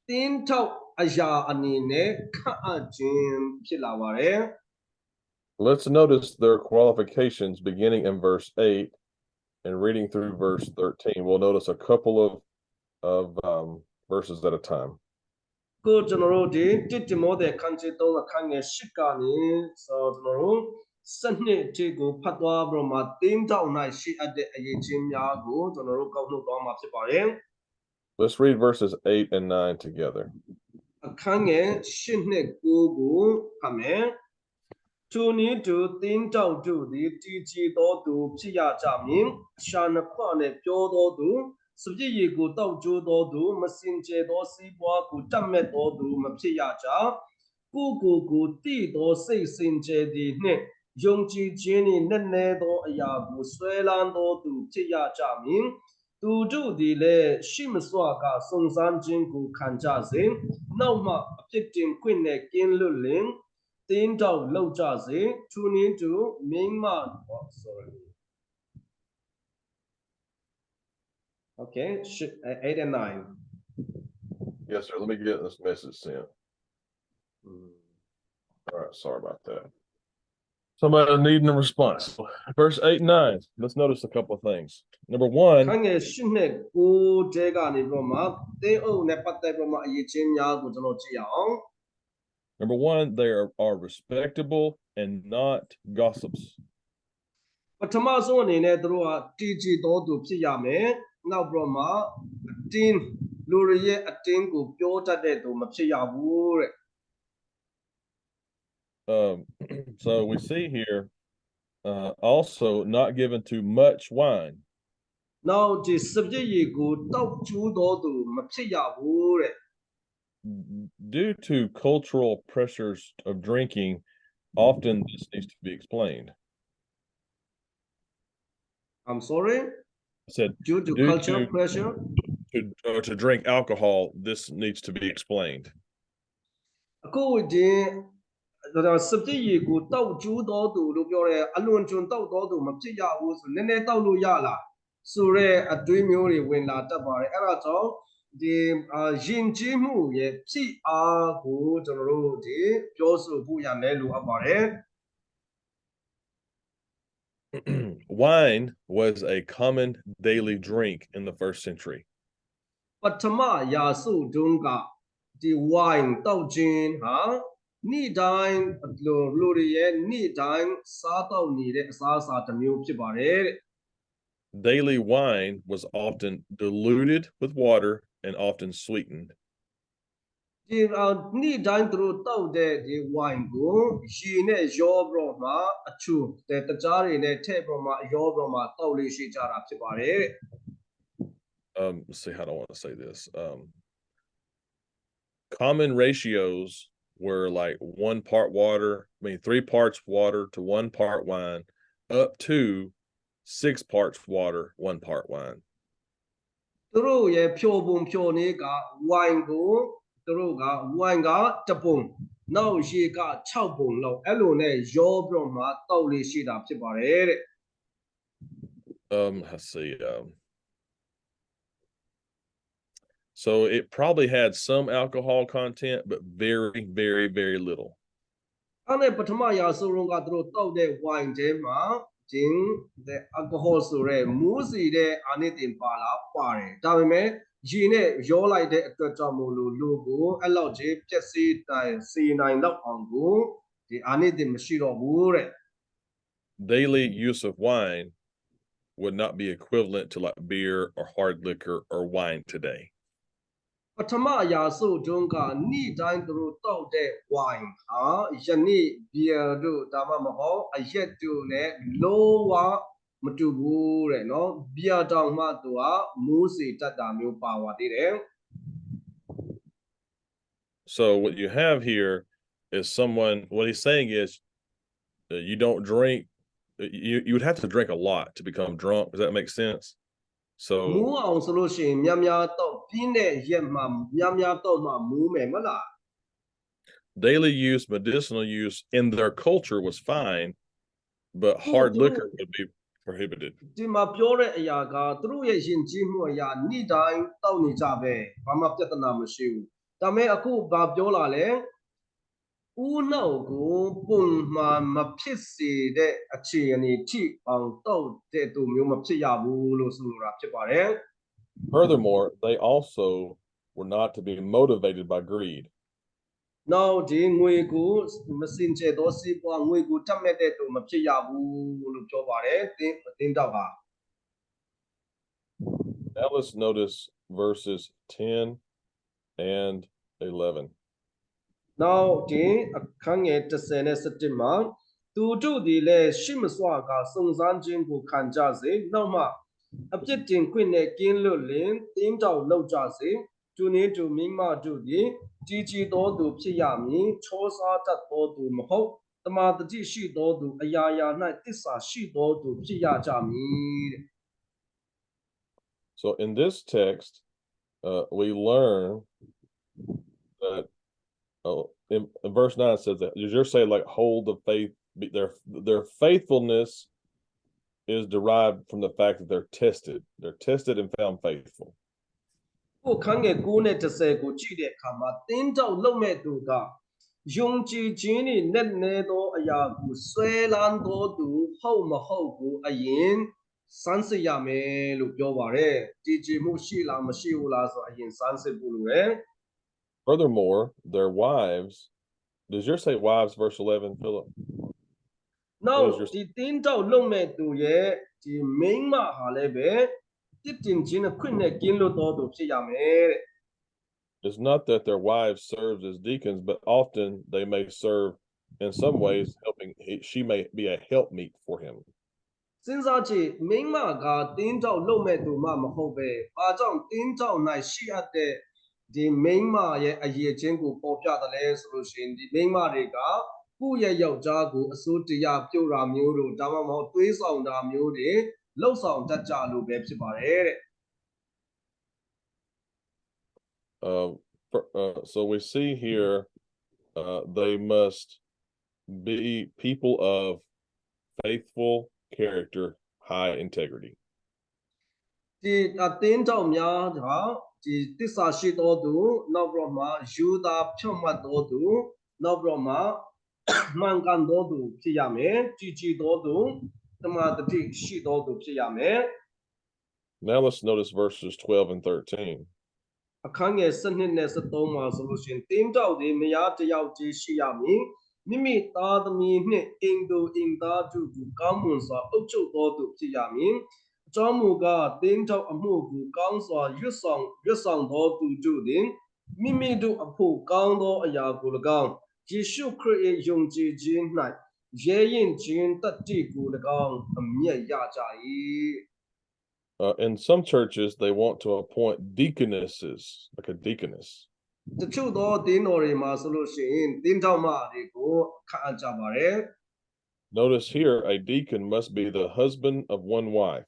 S2: တင်းထောက်အရာအနေနဲ့ခန့်ခြင်းဖြစ်လာပါတယ်
S1: Let's notice their qualifications beginning in verse 8 and reading through verse 13. We'll notice a couple of verses at a time.
S2: ကိုကျွန်တော်တို့ဒီတိမောသေအခန်းကြီး3အခန်းငယ်10ကနေဆိုကျွန်တော်တို့စနစ်အထိကိုဖတ်သွားပြီးတော့မှတင်းထောက်၌ရှိအပ်တဲ့အရေးချင်းများကိုကျွန်တော်တို့ကောက်နှုတ်သွားမှာဖြစ်ပါတယ်
S1: Let's read verses 8 and 9 together.
S2: အခန်းငယ်10နဲ့9ကိုဖတ်မယ်ထိုနည်းတူတင်းထောက်တို့သည်တည်ကြည်သောသူဖြစ်ရကြမည်ရှာနှခွနဲ့ပြောသောသူစပြည့်ရည်ကိုတောက်ကျိုးသောသူမစင်ကြယ်သောစီးပွားကိုတတ်မဲ့သောသူမဖြစ်ရကြကိုတည်သောစိတ်စင်ကြယ်သည်နှင့်ယုံကြည်ခြင်းနှင့်နက်နဲသောအရာကိုဆွဲလန်းသောသူဖြစ်ရကြမည်သူတို့သည်လည်းရှိမစွာကစုံစမ်းခြင်းကိုခံကြစေနောက်မှအဖြစ်တင်ခွင့်နဲ့ကင်းလွတ်လင်တင်းတောက်လောက်ကြစေထိုနည်းတူမိမ sorry okay 8 and 9
S1: Yes, sir. Let me get this message sent. All right. Sorry about that. Somebody needing a response. Verse 8 and 9. Let's notice a couple of things. Number 1.
S2: ခန်းငယ်10နဲ့9တဲကနေပြီးတော့မှတင်းအုပ်နဲ့ပတ်သက်ပြီးတော့မှအရေးချင်းများကိုကျွန်တော်ကြည့်အောင်
S1: Number 1, they are respectable and not gossips.
S2: ပထမဆုံးအနေနဲ့သူတို့ကတည်ကြည်တော်သူဖြစ်ရမယ်နောက်ပြီးတော့မှအတင်းလူတွေရဲ့အတင်းကိုပြောတတ်တဲ့သူမဖြစ်ရဘူးတဲ့
S1: So we see here also not given to much wine.
S2: နောက်ဒီစပြည့်ရည်ကိုတောက်ကျူးတော်သူမဖြစ်ရဘူးတဲ့
S1: Due to cultural pressures of drinking, often this needs to be explained.
S2: I'm sorry
S1: I said
S2: due to cultural pressure
S1: to drink alcohol, this needs to be explained.
S2: အခုဒီစပြည့်ရည်ကိုတောက်ကျူးတော်သူလို့ပြောတယ်အလွန်ကျွံတောက်တော်သူမဖြစ်ရဘူးဆိုနည်းနည်းတောက်လို့ရလားဆိုတော့အတွေးမျိုးတွေဝင်လာတတ်ပါတယ်အဲ့ဒါကြောင့်ဒီယဉ်ကျေးမှုရဲ့ဖြစ်အားကိုကျွန်တော်တို့ဒီပြောဆိုဖို့ရမယ်လို့အပ်ပါတယ်
S1: Wine was a common daily drink in the first century.
S2: ပထမရာစုတုန်းက ဒီ wine တောက်ခြင်းဟာနေ့တိုင်းလူတွေရဲ့နေ့တိုင်းစားတောက်နေတဲ့အစားအစာတစ်မျိုးဖြစ်ပါတယ်တဲ့
S1: Daily wine was often diluted with water and often sweetened.
S2: ဒီနေ့တိုင်းသူတို့တောက်တဲ့ဒီ wine ကိုရေနဲ့ရောပြီးတော့မှအချို့တကြားတွေနဲ့ထည့်ပြီးတော့မှရောပြီးတော့မှတောက်လေးရှိကြတာဖြစ်ပါတယ်တဲ့
S1: Let's see, how do I want to say this? Common ratios were like 1 part water, 3 parts water to 1 part wine, up to 6 parts water, 1 part wine.
S2: သူတို့ရဲ့ဖြိုပုံဖြိုနည်းက wine ကိုသူတို့က wine ကတစ်ပုံနောက်ရေက6ပုံလောက်အဲ့လိုနဲ့ရောပြီးတော့မှတောက်လေးရှိတာဖြစ်ပါတယ်တဲ့
S1: Let's see. So it probably had some alcohol content, but very, very, very little.
S2: အဲ့နဲ့ပထမရာဆိုတော့ကသူတို့တောက်တဲ့ wine ထဲမှာဂျင်းတဲ့ alcohol ဆိုရဲမူးစီတဲ့အနိတင်ပါလာပါတယ်ဒါပေမဲ့ရေနဲ့ရောလိုက်တဲ့အတွက်ကြောင့်မို့လို့လူကိုအဲ့လောက်ကြီးပြက်စီးတိုင်စီနိုင်တော့အောင်ကိုဒီအနိတင်မရှိတော့ဘူးတဲ့
S1: Daily use of wine would not be equivalent to like beer or hard liquor or wine today.
S2: ပထမရာဆိုတုန်းကနေ့တိုင်းသူတို့တောက်တဲ့ wine ဟာယနေ့ beer တို့ဒါမှမဟုတ်အရက်တို့နဲ့လုံးဝမတူဘူးတဲ့နော် beer တောင်မှသူကမူးစီတတ်တာမျိုးပါသွားသေးတယ်
S1: So what you have here is someone, what he's saying is you don't drink, you would have to drink a lot to become drunk. Does that make sense?
S2: မူး
S1: So
S2: အောင်ဆိုလို့ရှိရင်များများတော့ပြင်းတဲ့ရက်မှများများတော့မှမူးမယ်မလား
S1: daily use, medicinal use in their culture was fine, but hard liquor would be prohibited.
S2: ဒီမှာပြောတဲ့အရာကသူတို့ရဲ့ယဉ်ကျေးမှုအရာနေ့တိုင်းတောက်နေကြပဲဘာမှပြဿနာမရှိဘူးဒါပေမဲ့အခုဘာပြောလာလဲဦးနှောက်ကိုပုံမှန်မဖြစ်စေတဲ့အခြေအနေထိအောင်တောက်တဲ့သူမျိုးမဖြစ်ရဘူးလို့ဆိုလိုတာဖြစ်ပါတယ်
S1: Furthermore, they also were not to be motivated by greed.
S2: နောက်ဒီငွေကိုမစင်ကြယ်သောစီးပွားငွေကိုတတ်မဲ့တဲ့သူမဖြစ်ရဘူးလို့ပြောပါတယ်တင်းတောက်ပါ
S1: Now let's notice verses 10 and 11.
S2: နောက်ဒီအခန်းငယ်30နဲ့17မှာသူတို့ဒီလဲရှိမစွာကစုံစမ်းခြင်းကိုခံကြစေနောက်မှအပြစ်တင်ခွင့်နဲ့ကင်းလွတ်လင်တင်းတောက်လောက်ကြစေသူနှင့်သူမိမတို့သည်ကြီးကြီးသောသူဖြစ်ရမည်ချောစားတတ်သောသူမဟုတ်တမာတတိရှိသောသူအရာရာ၌တစ္ဆာရှိသောသူဖြစ်ရကြမည်တဲ့
S1: So in this text, we learn that in verse 9 it says that does yours say like hold the faith, their faithfulness is derived from the fact that they're tested and found faithful.
S2: ကိုခန်းငယ်9နဲ့10ကိုကြည့်တဲ့အခါမှာတင်းတောက်လုံမဲ့သူကယုံကြည်ခြင်းနဲ့နဲ့နေသောအရာကိုဆွဲလန်းသောသူဟုတ်မဟုတ်ကိုအရင်စမ်းစစ်ရမယ်လို့ပြောပါတယ်ကြည်ကြည်မှုရှိလားမရှိဘူးလားဆိုအရင်စမ်းစစ်ဖို့လိုတယ်
S1: Furthermore, their wives, does yours say wives verse 11, Philip?
S2: နောက်ဒီတင်းတောက်လုံမဲ့သူရဲ့ဒီမိန်းမဟာလည်းပဲတစ်တင်ခြင်းနဲ့ခွင့်နဲ့ကင်းလွတ်သောသူဖြစ်ရမယ်တဲ့
S1: It's not that their wives served as deacons, but often they may serve in some ways she may be a helpmeet for him.
S2: စဉ်းစားကြည့်မိန်းမကတင်းတောက်လုံမဲ့သူမှမဟုတ်ပဲဘာကြောင့်တင်းတောက်၌ရှိအပ်တဲ့ဒီမိန်းမရဲ့အရေးချင်းကိုပေါ်ပြတယ်လဲဆိုလို့ရှိရင်ဒီမိန်းမတွေကကိုယ့်ရဲ့ယောက်ျားကိုအစိုးတရားပြုတာမျိုးတို့ဒါမှမဟုတ်တွေးဆောင်တာမျိုးတွေလှုပ်ဆောင်တတ်ကြလို့ပဲဖြစ်ပါတယ်တဲ့
S1: So we see here they must be people of faithful character, high integrity.
S2: ဒီတင်းတောက်များဟာဒီတစ္ဆာရှိတော်သူနောက်ပြီးတော့မှယူတာဖြုတ်မှတ်တော်သူနောက်ပြီးတော့မှမှန်ကန်တော်သူဖြစ်ရမယ်ကြည်ကြည်တော်သူတမာတတိရှိတော်သူဖြစ်ရမယ်
S1: Now let's notice verses 12 and 13.
S2: အခန်းငယ်7နဲ့73မှာဆိုလို့ရှိရင်တင်းတောက်တွေမယားတစ်ယောက်တည်းရှိရမည်မိမိသားသမီးနှင့်အိမ်သူအိမ်သားတို့ကိုကောင်းမွန်စွာအုပ်ချုပ်သောသူဖြစ်ရမည်အကြောင်းမူကားတင်းတောက်အမှုကိုကောင်းစွာရွတ်ဆောင်သောသူတို့သည်မိမိတို့အဖို့ကောင်းသောအရာကို၎င်းယေရှုခရစ်၏ယုံကြည်ခြင်း၌ရဲရင်ခြင်းတတ်တည်ကို၎င်းအမျက်ရကြ၏
S1: In some churches, they want to appoint deaconesses, like a deaconess.
S2: တချို့သောတင်းတော်တွေမှာဆိုလို့ရှိရင်တင်းတောက်မတွေကိုခန့်အပ်ကြပါတယ်
S1: Notice here, a deacon must be the husband of one wife.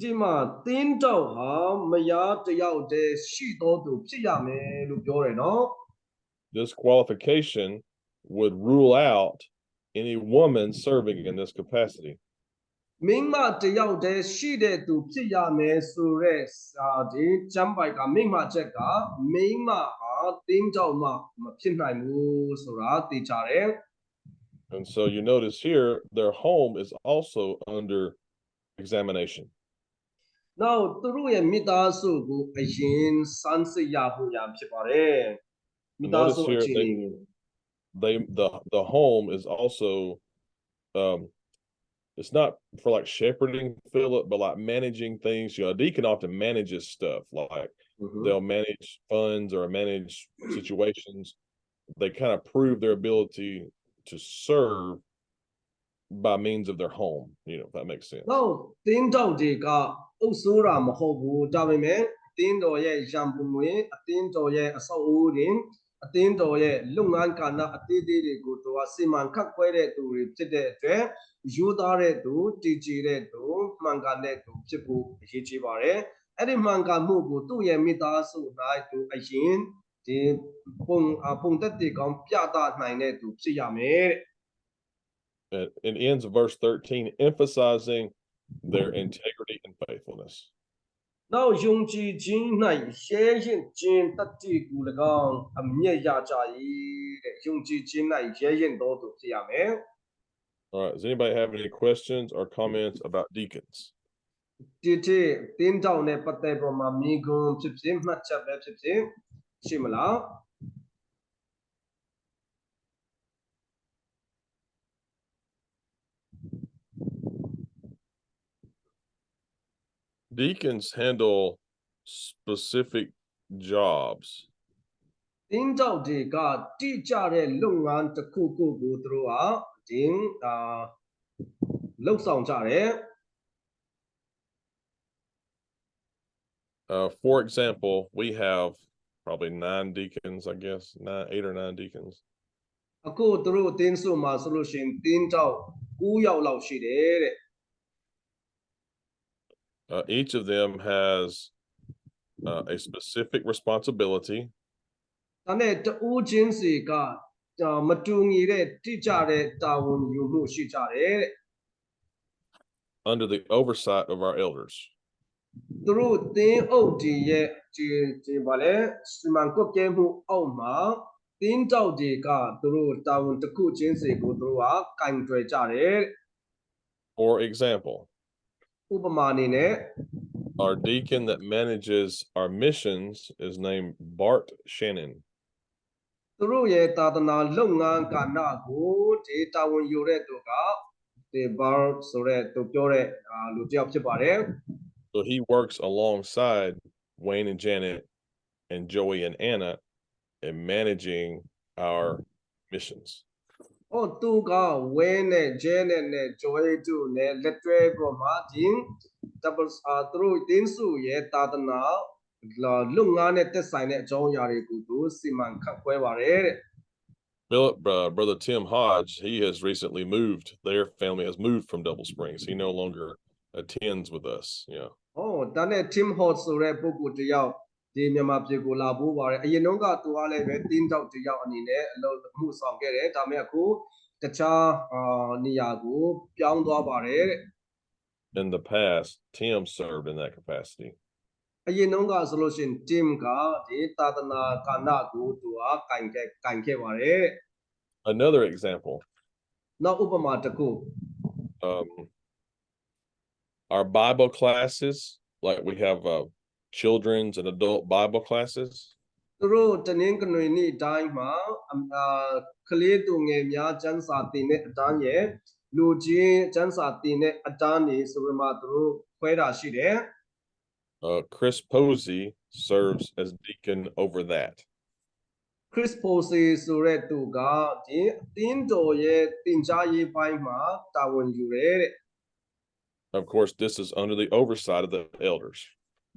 S2: ဒီမှာတင်းတောက်ဟာမယားတစ်ယောက်တည်းရှိသောသူဖြစ်ရမယ်လို့ပြောတယ်နော်
S1: This qualification would rule out any woman serving in this capacity.
S2: မိန်းမတစ်ယောက်တည်းရှိတဲ့သူဖြစ်ရမယ်ဆိုတဲ့ဒီကျမ်းပိုက်ကမိန်းမချက်ကမိန်းမဟာတင်းတောက်မမဖြစ်နိုင်ဘူးဆိုတာသိကြတယ်
S1: And so you notice here, their home is also under examination.
S2: Now သူတို့ရဲ့မိသားစုကိုအရင်စမ်းစစ်ရဖို့ရဖြစ်ပါတယ်မိသားစုအခြေအနေ
S1: the home is also it's not for like shepherding Philip, but like managing things. You know, a deacon often manages stuff like they'll manage funds or manage situations. They kind of prove their ability to serve by means of their home, you know, if that makes sense.
S2: No, တင်းတောက်တွေကအုပ်စိုးတာမဟုတ်ဘူးဒါပေမဲ့တင်းတော်ရဲ့ရံပုံငွေအတင်းတော်ရဲ့အဆောက်အဦတွေအတင်းတော်ရဲ့လုပ်ငန်းကဏ္ဍအသေးသေးတွေကိုသူကစီမံခန့်ခွဲတဲ့သူတွေဖြစ်တဲ့အတွက်ယူသားတဲ့သူတည်ကြည်တဲ့သူမှန်ကန်တဲ့သူဖြစ်ဖို့အရေးကြီးပါတယ်အဲ့ဒီမှန်ကန်မှုကိုသူ့ရဲ့မိသားစု၌သူအရင်ဒီပုံသက်တည်ကောင်းပြသနိုင်တဲ့သူဖြစ်ရမယ်တဲ့
S1: It ends of verse 13 emphasizing their integrity and faithfulness.
S2: Now ယုံကြည်ခြင်း၌ရဲရင်ခြင်းတတ်တည်ကို၎င်းအမျက်ရကြ၏တဲ့ယုံကြည်ခြင်း၌ရဲရင်တော်သူဖြစ်ရမယ်
S1: All right, does anybody have any questions or comments about deacons?
S2: ဒီတင်းတောက်နဲ့ပတ်သက်ပေါ်မှာမိဂုံဖြစ်ဖြစ်မှတ်ချက်ပဲဖြစ်ဖြစ်ရှိမလား
S1: Deacons handle specific jobs.
S2: တင်းတောက်တွေကတိကျတဲ့လုပ်ငန်းတစ်ခုခုကိုသူတို့ဟာဒီလှုပ်ဆောင်ကြတယ်
S1: For example, we have probably 9 deacons, I guess, 8 or 9 deacons.
S2: အခုသူတို့တင်းစုမှာဆိုလို့ရှိရင်တင်းတောက်9ယောက်လောက်ရှိတယ်တဲ့
S1: Each of them has a specific responsibility.
S2: ဒါနဲ့တူးချင်းစီကမတူညီတဲ့တိကျတဲ့တာဝန်ယူမှုရှိကြတယ်တဲ့
S1: under the oversight of our elders.
S2: သူတို့တင်းအုပ်တီရဲ့ဒီဘာလဲစီမံကွပ်ကဲမှုအောက်မှာတင်းတောက်တွေကသူတို့တာဝန်တစ်ခုချင်းစီကိုသူတို့ကကင်တွယ်ကြတယ်
S1: For example,
S2: ဥပမာအနေနဲ့
S1: our deacon that manages our missions is named Bart Shannon.
S2: သူတို့ရဲ့သာသနာလုပ်ငန်းကဏ္ဍကိုဒီတာဝန်ယူတဲ့သူကဒီဘာဆိုတဲ့သူပြောတဲ့လူတစ်ယောက်ဖြစ်ပါတယ်
S1: So he works alongside Wayne and Janet and Joey and Anna in managing our missions.
S2: သူကဝင်းနဲ့ဂျဲနဲ့ဂျိုအေတူနဲ့လက်တွဲပေါ်မှာဒီdouble သူတို့တင်းစုရဲ့သာသနာလုပ်ငန်းနဲ့သက်ဆိုင်တဲ့အကြောင်းအရာတွေကိုသူစီမံခန့်ခွဲပါတယ်တဲ့
S1: Brother Tim Hodge, he has recently moved. Their family has moved from Double Springs. He no longer attends with us. Yeah.
S2: ဒါနဲ့ Tim Hodge ဆိုတဲ့ပုဂ္ဂိုလ်တယောက်ဒီမြန်မာပြည်ကိုလာပို့ပါတယ်အရင်တုန်းကသူကလည်းပဲတင်းတောက်တယောက်အနေနဲ့အလုပ်မှုဆောင်ခဲ့တယ်ဒါပေမဲ့အခုတခြားနေရာကိုပြောင်းသွားပါတယ်တဲ့
S1: In the past, Tim served in that capacity.
S2: အရင်တုန်းကဆိုလို့ရှိရင် Tim ကဒီသာသနာကဏ္ဍကိုသူကကင်ခဲ့ပါတယ်
S1: Another example.
S2: နောက်ဥပမာတစ်ခု
S1: Our Bible classes, like we have children's and adult Bible classes.
S2: သူတို့တနင်္ဂနွေနေ့တိုင်းမှာကလေးသူငယ်များကျမ်းစာတင်တဲ့အတန်းရဲ့လူကြီးကျမ်းစာတင်တဲ့အတန်းတွေဆိုပြီးမှသူတို့ခွဲတာရှိတယ်
S1: Chris Posey serves as deacon over that.
S2: Chris Posey ဆိုတဲ့သူကဒီအသင်းတော်ရဲ့တင်ကြားရေးပိုင်းမှာတာဝန်ယူတယ်တဲ့
S1: Of course, this is under the oversight of the elders.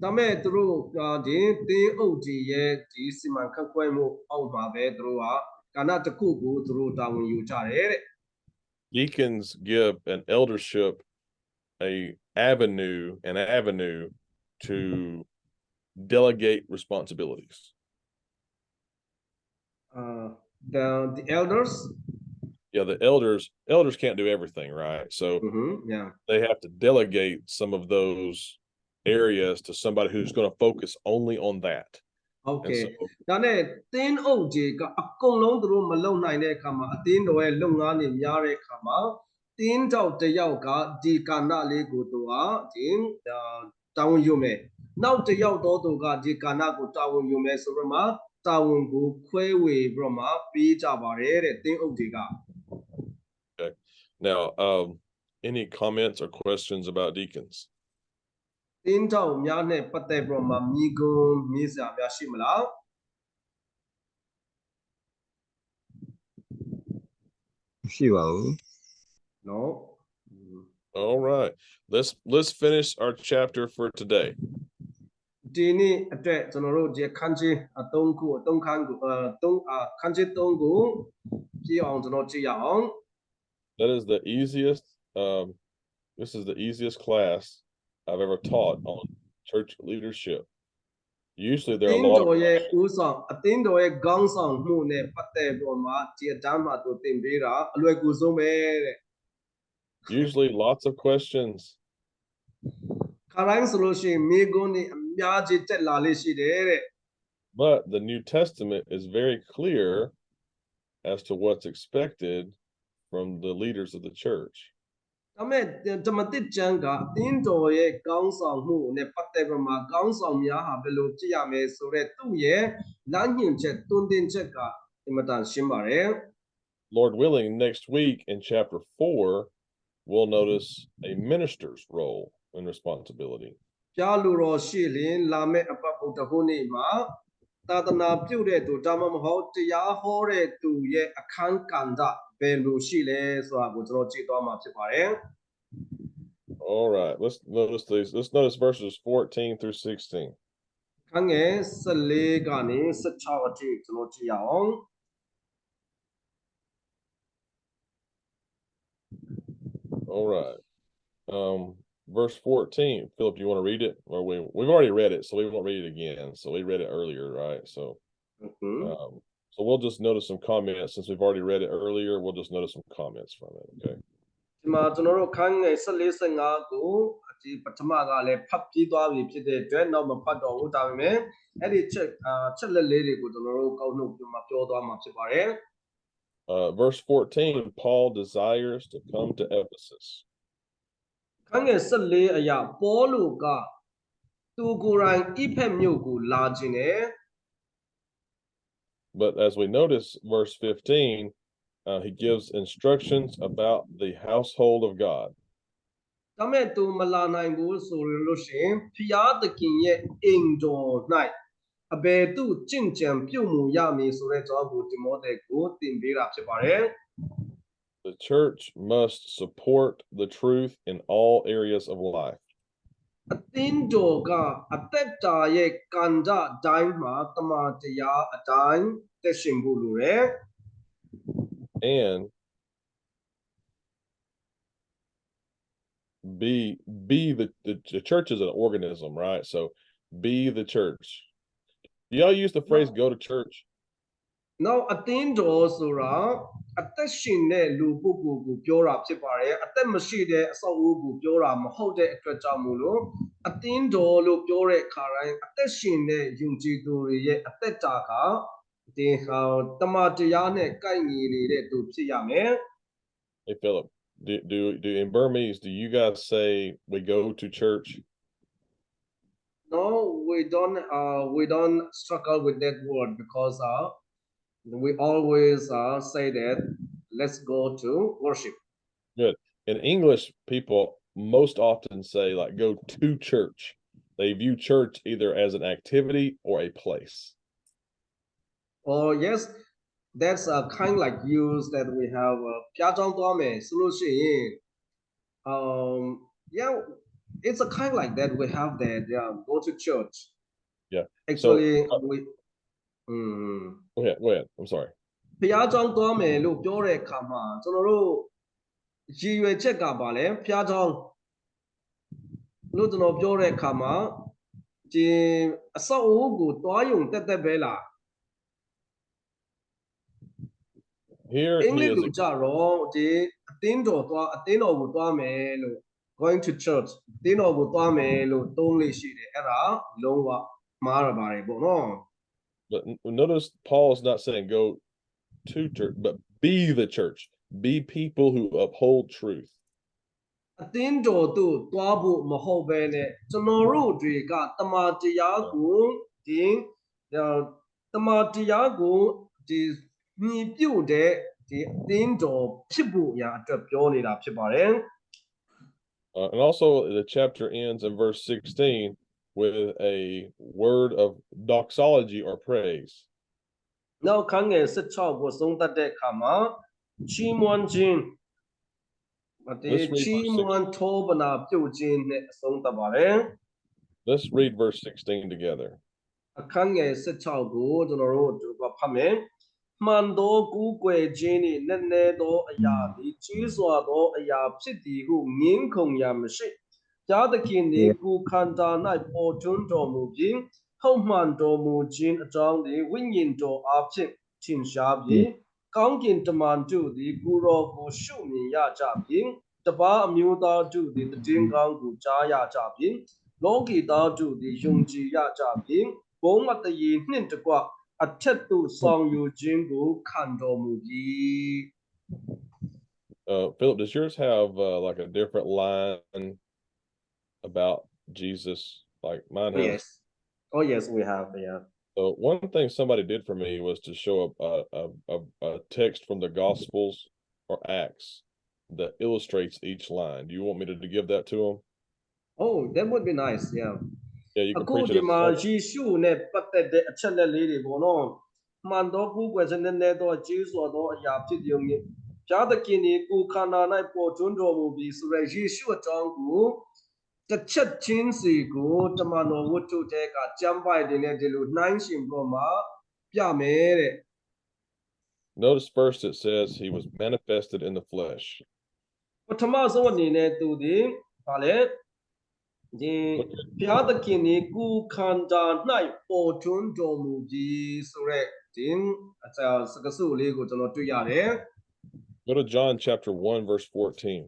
S2: ဒါမဲ့သူတို့ဒီတင်းအုပ်ကြီးရဲ့ဒီစီမံခန့်ခွဲမှုအောက်မှာပဲသူတို့ကကဏ္ဍတစ်ခုကိုသူတို့တာဝန်ယူကြတယ်တဲ့
S1: Deacons give an eldership an avenue to delegate responsibilities.
S2: The elders
S1: Yeah, the elders can't do everything, right? So
S2: yeah
S1: they have to delegate some of those areas to somebody who's going to focus only on that.
S2: Okay ဒါနဲ့တင်းအုပ်ကြီးကအကုန်လုံးသူတို့မလုံနိုင်တဲ့အခါမှာအတင်းတော်ရဲ့လုပ်ငန်းတွေများတဲ့အခါမှာတင်းတောက်တယောက်ကဒီကဏ္ဍလေးကိုသူကဒီတာဝန်ယူမယ်နောက်တယောက်တော့သူကဒီကဏ္ဍကိုတာဝန်ယူမယ်ဆိုတော့မှတာဝန်ကိုခွဲဝေပြီးတော့မှပေးကြပါတယ်တဲ့တင်းအုပ်ကြီးက
S1: Okay. Now, any comments or questions about deacons?
S2: တင်းတောက်များနဲ့ပတ်သက်ပြီးတော့မှမိဂုံးမိစရာများရှိမလား
S3: ရှိပါဘူး
S2: No
S1: All right. Let's finish our chapter for today.
S2: ဒီနေ့အတွက်ကျွန်တော်တို့ဒီခန်းကြီးအသုံးခုအသုံးခန်းကိုခန်းကြီး3ကိုကြည့်အောင်ကျွန်တော်ကြည့်ရအောင်
S1: That is the easiest. This is the easiest class I've ever taught on church leadership. Usually there are a lot of
S2: ရဲ့ဦးဆောင်အသင်းတော်ရဲ့ခေါင်းဆောင်မှုနဲ့ပတ်သက်ပြီးမှဒီအတန်းမှာသူသင်ပေးတာအလွယ်ကူဆုံးပဲတဲ့
S1: usually lots of questions.
S2: ခါတိုင်းဆိုလို့ရှိရင်မိဂုံးတွေအများကြီးတက်လာလေးရှိတယ်တဲ့
S1: But the New Testament is very clear as to what's expected from the leaders of the church.
S2: ဒါမဲ့ဓမ္မသစ်ကျမ်းကအသင်းတော်ရဲ့ခေါင်းဆောင်မှုနဲ့ပတ်သက်ပြီးမှခေါင်းဆောင်များဟာဘယ်လိုကြည့်ရမလဲဆိုတဲ့သူ့ရဲ့လမ်းညွှန်ချက်တွင်တင်ချက်ကအင်မတန်ရှင်းပါတယ်
S1: Lord willing, next week in chapter 4, we'll notice a minister's role and responsibility.
S2: ပြလူတော်ရှိရင်လာမယ့်အပတ်ဗုဒ္ဓဟူးနေ့မှာသာသနာပြုတဲ့သူဒါမှမဟုတ်တရားဟောတဲ့သူရဲ့အခန်းကဏ္ဍဘယ်လိုရှိလဲဆိုတာကိုကျွန်တော်ကြည့်သွားမှာဖြစ်ပါတယ်
S1: All right, let's notice these. Let's notice verses 14 through 16.
S2: ခန်းငယ်14ကနေ16အထိကျွန်တော်ကြည့်ရအောင်
S1: All right. Verse 14. Philip, you want to read it? Or we've already read it, so we won't read it again. So we read it earlier, right? So so we'll just notice some comments. Since we've already read it earlier, we'll just notice some comments from it, okay?
S2: ဒီမှာကျွန်တော်တို့ခန်းငယ်14 15ကိုဒီပထမကလည်းဖတ်ပြီးသွားပြီဖြစ်တဲ့အတွက်နောက်မဖတ်တော့ဘူးဒါပေမဲ့အဲ့ဒီချက်လက်လေးတွေကိုကျွန်တော်တို့ကောက်နှုတ်ပြီးမှပြောသွားမှာဖြစ်ပါတယ်
S1: Verse 14, Paul desires to come to Ephesus.
S2: ခန်းငယ်14အရာပေါလုကသူကိုယ်တိုင်ဣဖက်မြို့ကိုလာခြင်းနဲ့
S1: But as we notice, verse 15, he gives instructions about the household of God.
S2: ဒါမဲ့သူမလာနိုင်ဘူးဆိုလို့ရှိရင်ဖျားသခင်ရဲ့အိမ်တော်၌အဘယ်သူကျင့်ကြံပြုမှုရမည်ဆိုတဲ့ကြောင်းကိုတိမောသဲကိုသင်ပေးတာဖြစ်ပါတယ်
S1: The church must support the truth in all areas of life.
S2: အသင်းတော်ကအသက်တာရဲ့ကဏ္ဍတိုင်းမှာတမန်တရားအတိုင်းသက်ရှင်ဖို့လိုတယ်
S1: And be the church is an organism, right? So be the church. Do y'all use the phrase go to church?
S2: Now အသင်းတော်ဆိုတာအသက်ရှင်တဲ့လူပုဂ္ဂိုလ်ကိုပြောတာဖြစ်ပါတယ်အသက်မရှိတဲ့အဆောက်အဦကိုပြောတာမဟုတ်တဲ့အတွက်ကြောင့်မို့လို့အသင်းတော်လို့ပြောတဲ့အခါတိုင်းအသက်ရှင်တဲ့ယုံကြည်သူတွေရဲ့အသက်တာကဒီတမန်တရားနဲ့ကိုက်ညီနေတဲ့သူဖြစ်ရမယ်
S1: Hey Philip, do in Burmese, do you guys say we go to church?
S2: No, we don't struggle with that word because we always say that let's go to worship.
S1: Good. In English, people most often say like go to church. They view church either as an activity or a place.
S2: Oh yes, that's a kind like use that we have. 家长多美，是不是？Yeah, it's a kind like that. We have that. Yeah, go to church.
S1: Yeah.
S2: Actually,
S1: So
S2: we.
S1: go ahead. Go ahead. I'm sorry.
S2: ဘုရားကျောင်းသွားမယ်လို့ပြောတဲ့အခါမှာကျွန်တော်တို့ရည်ရွယ်ချက်ကပါလဲဘုရားကျောင်းလို့ကျွန်တော်ပြောတဲ့အခါမှာဒီအဆောက်အဦကိုတွားယုံတက်တက်ပဲလား
S1: Here
S2: အင်္ဂ
S1: he
S2: လိပ်
S1: is
S2: လိုကြတော့ဒီအသင်းတော်ကိုတွားမယ်လို့ going to church အသင်းတော်ကိုတွားမယ်လို့သုံးလေးရှိတယ်အဲ့ဒါလုံးဝမှားရပါတယ်ပေါ့နော်
S1: But notice Paul's not saying go to church, but be the church. Be people who uphold truth.
S2: အသင်းတော်သို့တွားဖို့မဟုတ်ပဲနဲ့ကျွန်တော်တို့တွေကတမန်တရားကိုဒီတမန်တရားကိုဒီညီပြုတ်တဲ့ဒီအသင်းတော်ဖြစ်ဖို့ရာအတွက်ပြောနေတာဖြစ်ပါတယ်
S1: And also the chapter ends in verse 16 with a word of doxology or praise.
S2: နောက်ခန်းငယ်16ကိုဆုံးသက်တဲ့အခါမှာချီးမွမ်းခြင်းဒီချီးမွမ်းထောပနာပြုတ်ခြင်းနဲ့အဆုံးသတ်ပါတယ်
S1: Let's read verse 16 together.
S2: အခန်းငယ်16ကိုကျွန်တော်တို့အတူဖတ်မယ်မှန်သောကူးကွယ်ခြင်းနှင့်နည်းနည်းသောအရာသည်ကြီးစွာသောအရာဖြစ်သည်ဟုငင်းခုန်ရမရှိဘုရားသခင်သည်ကိုခန္ဓာ၌ပေါ်ထွန်းတော်မူပြီးဟုတ်မှန်တော်မူခြင်းအကြောင်းသည်ဝိညာဉ်တော်အားဖြင့်ထင်ရှားပြီးကောင်းကင်တမန်တို့သည်ကိုရောကိုရှုမြင်ရကြပြီးတပါးအမျိုးသားတို့သည်တည်င်းကောင်းကိုကြားရကြပြီးလောကီသားတို့သည်ယုံကြည်ရကြပြီးဘုံမတရေနှင့်တကွအထက်သို့ဆောင်ယူခြင်းကိုခံတော်မူပြီး
S1: Philip, does yours have like a different line about Jesus? Like mine has.
S2: Yes. Oh yes, we have. Yeah.
S1: So one thing somebody did for me was to show a text from the Gospels or Acts that illustrates each line. Do you want me to give that to them?
S2: Oh, that would be nice. Yeah.
S1: Yeah, you can
S2: အခု
S1: preach
S2: ဒီ
S1: it.
S2: မှာယေရှုနဲ့ပတ်သက်တဲ့အချက်လက်လေးတွေပေါ့နော်မှန်သောကူးကွယ်ခြင်းနဲ့သောကျေးဇူးတော်အရာဖြစ်သည်မြင်ဘုရားသခင်ဒီကိုခန္ဓာ၌ပေါ်ထွန်းတော်မူပြီးဆိုရယ်ယေရှုအကြောင်းကိုတစ်ချက်ချင်းစီကိုတမန်တော်ဝတ္ထုတဲကကျမ်းပိုက်တွေနဲ့ဒီလိုနှိုင်းရှင်ပြီးတော့မှပြမယ်တဲ့
S1: Notice first it says he was manifested in the flesh.
S2: ပထမဆုံးအနေနဲ့သူဒီဗာလဲဒီဘုရားသခင်ဒီကိုခန္ဓာ၌ပေါ်ထွန်းတော်မူပြီးဆိုရက်ဒီစကားစုလေးကိုကျွန်တော်တွေ့ရတယ်
S1: Go to John chapter 1 verse 14.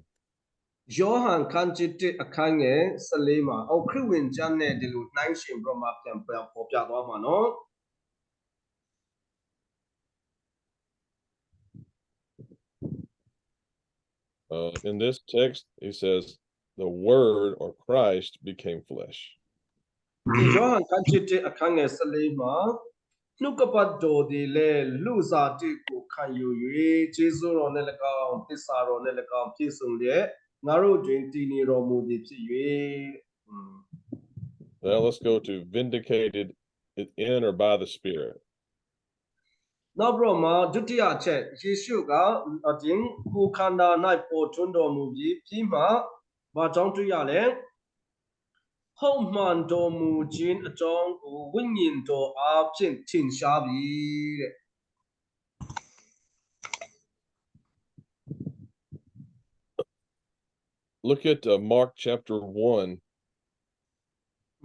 S2: ယောဟန်ခန်းကြီး1အခန်းငယ်14မှာအောက်ခရစ်ဝင်ကျမ်းနဲ့ဒီလိုနှိုင်းရှင်ပြီးမှပြန်ပေါ်ပြသွားမှာနော်
S1: In this text, he says, the word or Christ became flesh.
S2: ဒီယောဟန်ခန်းကြီး1အခန်းငယ်14မှာနှုတ်ကပတ်တော်ဒီလေလူစားတိကိုခံယူ၍ကျေးဇူးတော်နဲ့၎င်းသစ္စာတော်နဲ့၎င်းပြည့်စုံတဲ့ငါတို့တွင်တည်နေတော်မူသည်ဖြစ်၍
S1: Now let's go to vindicated in or by the Spirit.
S2: နောက်ပြီးတော့မှဒုတိယအချက်ယေရှုကအတင်းကိုခန္ဓာ၌ပေါ်ထွန်းတော်မူပြီးပြီးမှဘာကြောင့်တွေ့ရလဲဟုတ်မှန်တော်မူခြင်းအကြောင်းကိုဝိညာဉ်တော်အားဖြင့်ထင်ရှားပြီတဲ့
S1: Look at Mark chapter 1.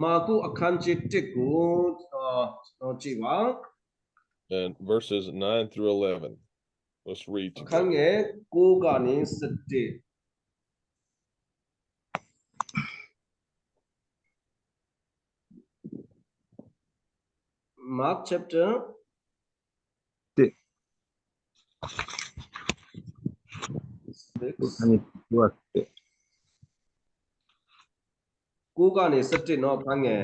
S2: မာကုအခန်းကြီး1ကိုကြည့်ပါ
S1: and verses 9 through 11. Let's read
S2: အခန်းင
S1: together.
S2: ယ်9ကနေ17 Mark chapter 6 9ကနေ17เนาะအခန်းငယ်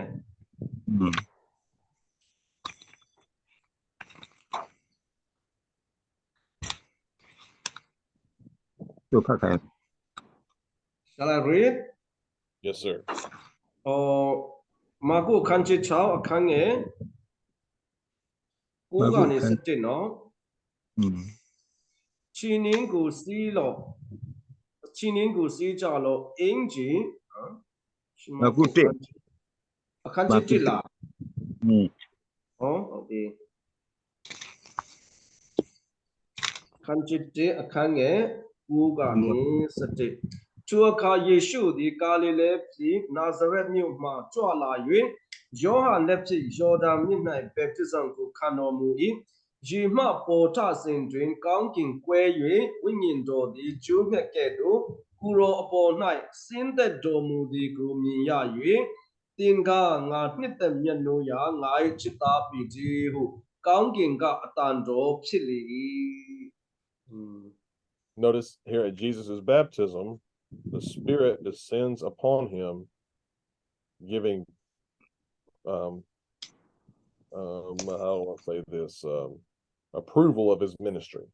S2: Shall I read?
S1: Yes, sir.
S2: Marco Kanchi Chow Akange Ugani Setino Chiningu Silo Chiningu Sijalo Inji Akanchi Jilla. Okay. Kanchi Akange Ugani Seti. Chuaka Yeshu, the Galilee, Nazareth New Ma, Chuala Yun, Johan Lepsi, Jordan Midnight Baptism to Kanomui, Jima Potas in Drink, Counting Que Yue, Winging Do, the Junior Kedo, Kuro upon night, Sin the Domu the Gumi Ya Yue, Tinga, Nitem Yanuya, Nai Chita Piji, who Counting Ga Tando, Chili.
S1: Notice here at Jesus' baptism, the Spirit descends upon him, giving how do I say this? Approval of his ministry.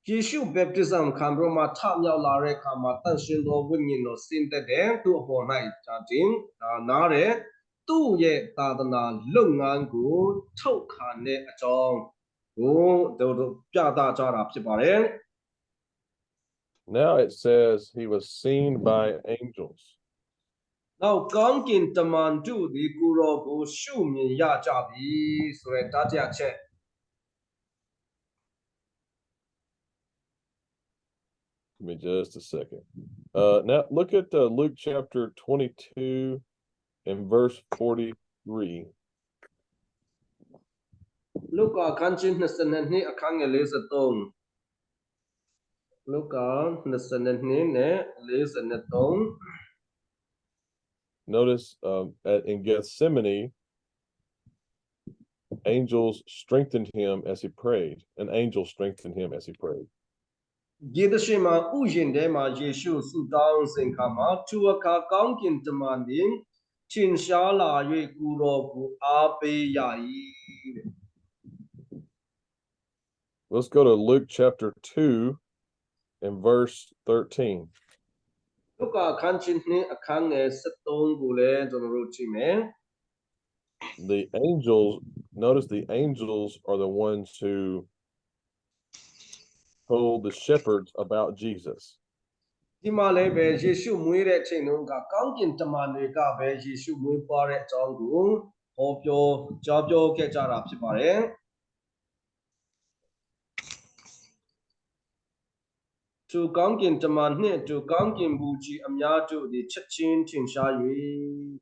S2: Yeshu baptism Kambroma Tam Yao Lare Kama Tanshindo Winino Sinte to upon night chanting Nare Tu Ye Tadana Lungan Gu Tokane Achong Gu do Piata Jara Pipare.
S1: Now it says he was seen by angels.
S2: Now Gongin Taman do the Guru Gu Shumi Ya Jabi Suretatia Che.
S1: Give me just a second. Now look at Luke chapter 22 and verse 43.
S2: Luka Kanchin Nasanani Akang Elizatong. Luka Nasanani ne Elizatong.
S1: Notice in Gethsemane, angels strengthened him as he prayed. An angel strengthened him as he prayed.
S2: Gidashima Ujin Dema Yeshu Sudan Sinkama, Tuaka Kankin demanding, Chinshala Ye Kuroku Abe Yai.
S1: Let's go to Luke chapter 2 and verse 13.
S2: Luka Kanchin Akang Setong Gule Jonruchime.
S1: The angels, notice the angels are the ones who told the shepherds about Jesus.
S2: Dimale Be Yeshu Muire Chinunga Kankin Tamandika Be Yeshu Mupare Tongu, Opio Jabjo Kechara Pipare. To Gongin Taman to Gongin Buji Amyatu, the Chachin Chinshayi.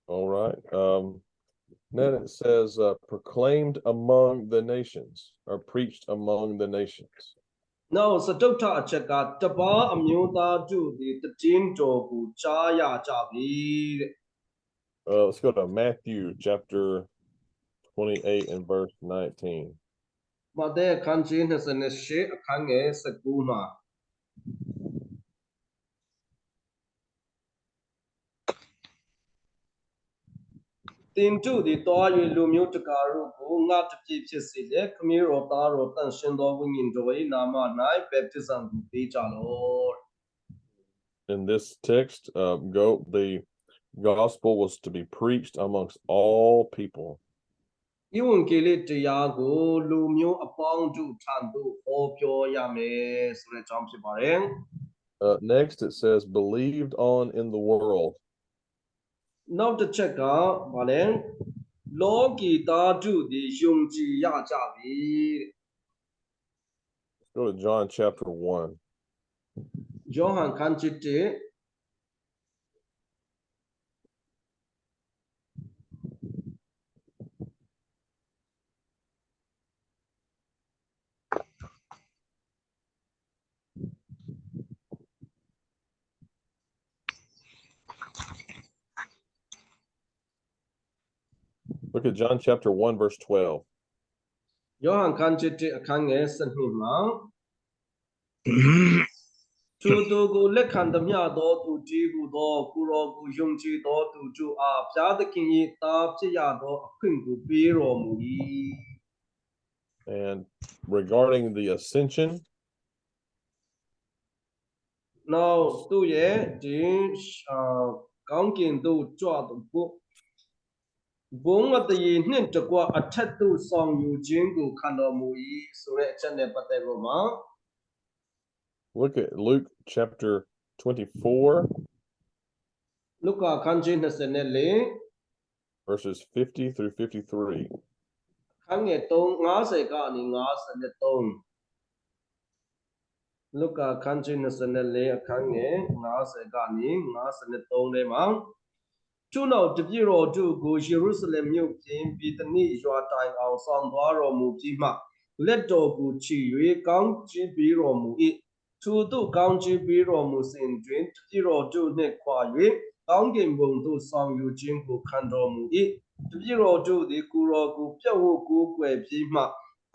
S1: All right. Then it says, proclaimed among the nations, or preached among the nations.
S2: Now, Satota Chaka, Taba Amuta to the Tin Toku Chaya Chavi.
S1: Let's go to Matthew chapter 28 and verse 19.
S2: But there country has an eshe a kange Sakuma. Tintu the Toy Lumutakaru, not to keep his select, Miro Taro, and Shindo Wingin Joy, Nama, Night, Baptism, Picha Lord.
S1: In this text, the gospel was to be preached amongst all people.
S2: You kill it to Yago, Lumio upon to Tandu, Opio Yame, Sre.
S1: Next, it says, believed on in the world.
S2: Now the checker, Valen, Logi da do the Yungji Ya Javi.
S1: Let's go to John chapter 1.
S2: Johan Kanchite.
S1: Look at John chapter 1, verse 12.
S2: Johan Kanchite Akange Sanhima. ထိုသူကိုလက်ခံသမျှသောသူတည်းဟူသောကိုရောကိုယုံကြည်သောသူတို့အားဘုရားသခင်၏သားဖြစ်ရသောအခွင့်ကိုပေးတော်မူ၏
S1: And regarding the ascension,
S2: now သူရဲ့ဒီကောင်းကင်သို့ကြွတော်မူဘုံမတည်နှင့်တကွအထက်သို့ဆောင်ယူခြင်းကိုခံတော်မူ၏ဆိုတဲ့အချက်နဲ့ပတ်သက်လို့မှာ
S1: look at Luke chapter 24,
S2: လုကာခန်းကြီး24
S1: verses 50 through 53.
S2: ခန်းငယ်350ကနေ53လုကာခန်းကြီး24အခန်းငယ်50ကနေ53ထဲမှာထို့နောက်တပြည့်တော်တို့ကိုယေရုရှလင်မြို့ပြင်ပြည်သနိရွာတိုင်အောင်ဆောင်သွားတော်မူပြီးမှလက်တော်ကိုချီ၍ကောင်းချီးပေးတော်မူ၏ထိုသို့ကောင်းချီးပေးတော်မူစဉ်တွင်တပြည့်တော်တို့နှင့်ခွာ၍ကောင်းကင်ဘုံသို့ဆောင်ယူခြင်းကိုခံတော်မူ၏တပြည့်တော်တို့သည်ကိုရောကိုပြတ်ဝတ်ကိုးကွယ်ပြီးမှ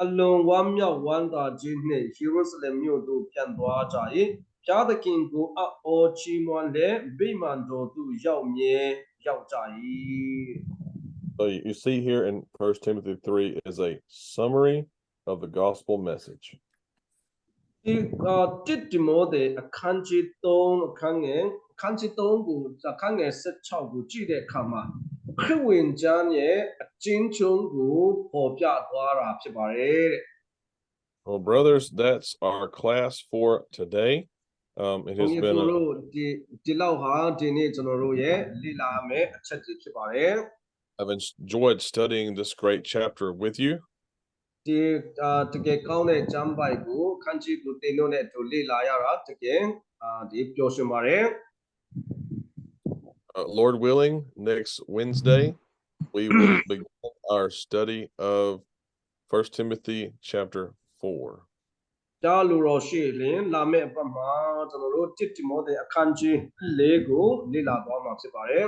S2: အလွန်ဝမ်းမြောက်ဝမ်းသာခြင်းနှင့်ယေရုရှလင်မြို့သို့ပြန်သွားကြ၏ဘုရားသခင်ကိုအံ့ဩချီးမွမ်းလျက်ဗိမာန်တော်သို့ရောက်မြဲရောက်ကြ၏.
S1: So you see here in 1 Timothy 3 is a summary of the gospel message.
S2: ဒီတစ်တိမောသေအခန်းကြီး3အခန်းငယ်3ကိုအခန်းငယ်16ကိုကြည့်တဲ့အခါမှာခရစ်ဝင်ကျမ်းရဲ့အကျဉ်းချုပ်ကိုပေါ်ပြသွားတာဖြစ်ပါတယ်တဲ့
S1: Well, brothers, that's our class for today. It has been
S2: ဒီလောက်ဟာဒီနေ့ကျွန်တော်တို့ရဲ့လေ့လာမယ့်အချက်တွေဖြစ်ပါတယ်
S1: I've enjoyed studying this great chapter with you.
S2: ဒီတကယ်ကောင်းတဲ့ကျမ်းပိုက်ကိုခန်းကြီးကိုသင်တို့နဲ့အတူလေ့လာရတာတကယ်ဒီပျော်ရွှင်ပါတယ်
S1: Lord willing, next Wednesday we will begin our study of 1 Timothy chapter 4.
S2: ဒါလိုတော့ရှိရင်လာမယ့်အပတ်မှာကျွန်တော်တို့တစ်တိမောသေအခန်းကြီး4ကိုလေ့လာသွားမှာဖြစ်ပါတယ်